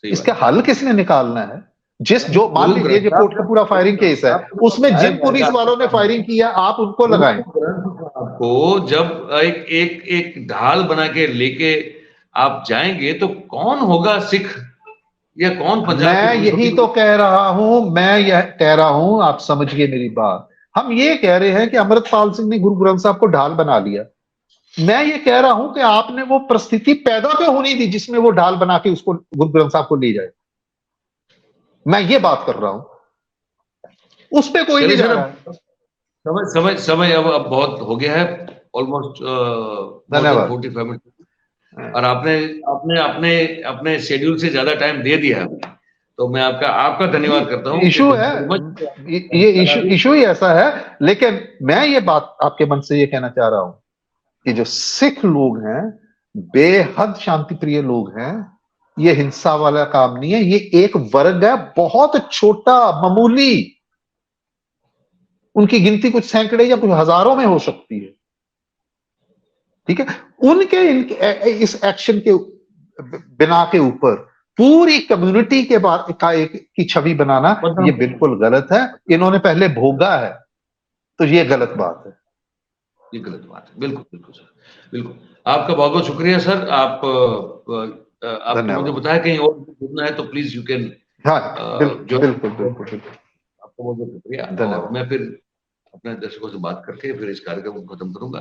सही इसका बात। हल किसने निकालना है। जिस अरे जो मान गुरु लीजिए ग्रंथ जो साहब कोर्ट का पूरा गुरु फायरिंग ग्रंथ केस है, साहब को उसमें बताया जिन पुलिस जाएगा आपके वालों ने सामने। फायरिंग किया आप उनको गुरु लगाएं। ग्रंथ साहब को जब एक एक एक ढाल बना के लेके आप जाएंगे तो कौन होगा सिख या कौन पंजाब की मैं पुलिस यही होगी? तो कह रहा हूं, मैं यह कह रहा हूं, आप समझिए मेरी बात। हम ये कह रहे हैं कि अमृतपाल सिंह ने गुरु ग्रंथ साहब को ढाल बना लिया। मैं ये कह रहा हूं कि आपने वो परिस्थिति पैदा क्यों होनी दी जिसमें वो ढाल बना के उसको गुरु ग्रंथ साहब को ले जाए। मैं ये बात कर रहा हूं, उस पे कोई नहीं चलिए जा सर, रहा है। अब समय समय समय अब बहुत हो गया है, ऑलमोस्ट मोर देन धन्यवाद। 45 मिनट। और आपने आपने अपने अपने शेड्यूल से ज्यादा टाइम दे दिया है, तो मैं आपका आपका धन्यवाद करता हूँ। इशू है, ये इशू ही ऐसा है। लेकिन मैं ये बात आपके मन से ये कहना चाह रहा हूं कि जो सिख लोग हैं, बेहद शांति प्रिय लोग हैं। ये हिंसा वाला काम नहीं है, ये एक वर्ग है बहुत छोटा, मामूली। उनकी गिनती कुछ सैकड़े या कुछ हजारों में हो सकती है, ठीक है। उनके इस एक्शन के बिना के ऊपर पूरी कम्युनिटी के बाद का एक की छवि बनाना, ये बिल्कुल गलत है। इन्होंने पहले भोगा है, तो ये गलत बात है। ये गलत बात है, बिल्कुल बिल्कुल सर, बिल्कुल। आपका बहुत बहुत शुक्रिया सर। आपने मुझे धन्यवाद। बताया कहीं और जुड़ना है तो प्लीज यू कैन हाँ, जो। बिल्कुल बिल्कुल बिल्कुल। आपको बहुत बहुत शुक्रिया। और धन्यवाद। मैं फिर अपने दर्शकों से बात करके फिर इस कार्यक्रम को खत्म करूंगा।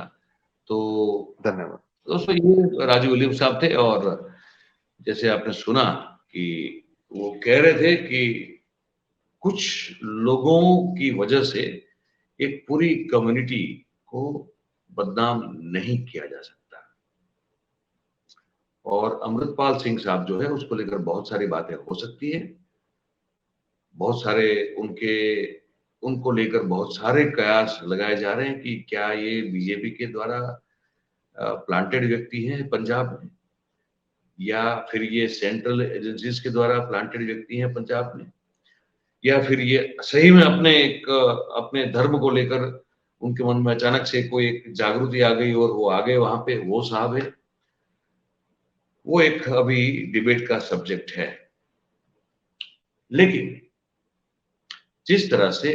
तो धन्यवाद। दोस्तों, ये राजू विलियम साहब थे, और जैसे आपने सुना कि वो कह रहे थे कि कुछ लोगों की वजह से एक पूरी कम्युनिटी को बदनाम नहीं किया जा सकता। और अमृतपाल सिंह साहब जो है उसको लेकर बहुत सारी बातें हो सकती है, बहुत सारे उनके उनको लेकर बहुत सारे कयास लगाए जा रहे हैं कि क्या ये बीजेपी के द्वारा प्लांटेड व्यक्ति हैं पंजाब में, या फिर ये सेंट्रल एजेंसीज के द्वारा प्लांटेड व्यक्ति हैं पंजाब में, या फिर ये सही में अपने धर्म को लेकर उनके मन में अचानक से कोई एक जागृति आ गई और वो आ गए वहां पे, वो साहब है। वो एक अभी डिबेट का सब्जेक्ट है। लेकिन जिस तरह से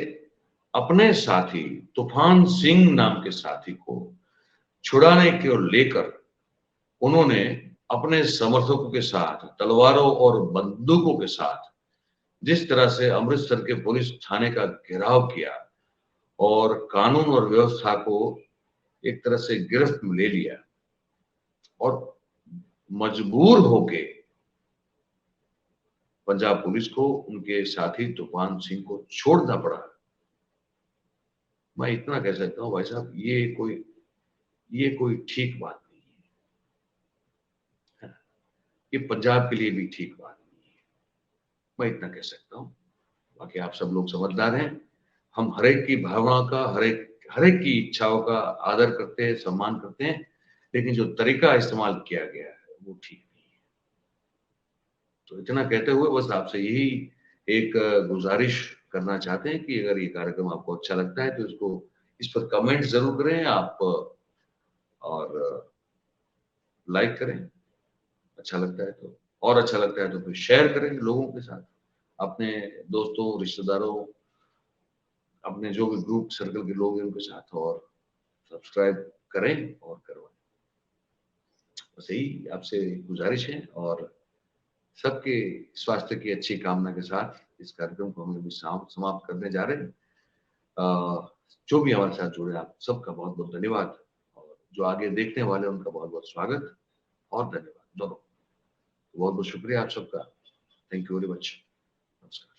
अपने साथी तूफान सिंह नाम के साथी को छुड़ाने की ओर लेकर उन्होंने अपने समर्थकों के साथ तलवारों और बंदूकों के साथ जिस तरह से अमृतसर के पुलिस थाने का घेराव किया और कानून और व्यवस्था को एक तरह से गिरफ्त में ले लिया, और मजबूर होके पंजाब पुलिस को उनके साथी तूफान सिंह को छोड़ना पड़ा। मैं इतना कह सकता हूं भाई साहब, ये कोई ठीक बात नहीं है। ये पंजाब के लिए भी ठीक बात नहीं है, मैं इतना कह सकता हूं। बाकी आप सब लोग समझदार हैं। हम हरेक की भावना का, हरेक की इच्छाओं का आदर करते हैं, सम्मान करते हैं, लेकिन जो तरीका इस्तेमाल किया गया है वो ठीक नहीं है। तो इतना कहते हुए बस आपसे यही एक गुजारिश करना चाहते हैं कि अगर ये कार्यक्रम आपको अच्छा लगता है तो इस पर कमेंट जरूर करें आप, और लाइक करें अच्छा लगता है तो, और अच्छा लगता है तो फिर शेयर करें लोगों के साथ, अपने दोस्तों, रिश्तेदारों, अपने जो भी ग्रुप सर्कल के लोग हैं उनके साथ, और सब्सक्राइब करें और करवाएं। बस यही आपसे गुजारिश है, और सबके स्वास्थ्य की अच्छी कामना के साथ इस कार्यक्रम को हम अभी समाप्त करने जा रहे हैं। जो भी हमारे साथ जुड़े आप सबका बहुत बहुत धन्यवाद, और जो आगे देखने वाले उनका बहुत बहुत स्वागत और धन्यवाद दोनों। बहुत बहुत शुक्रिया आप सबका। Thank you very much. नमस्कार।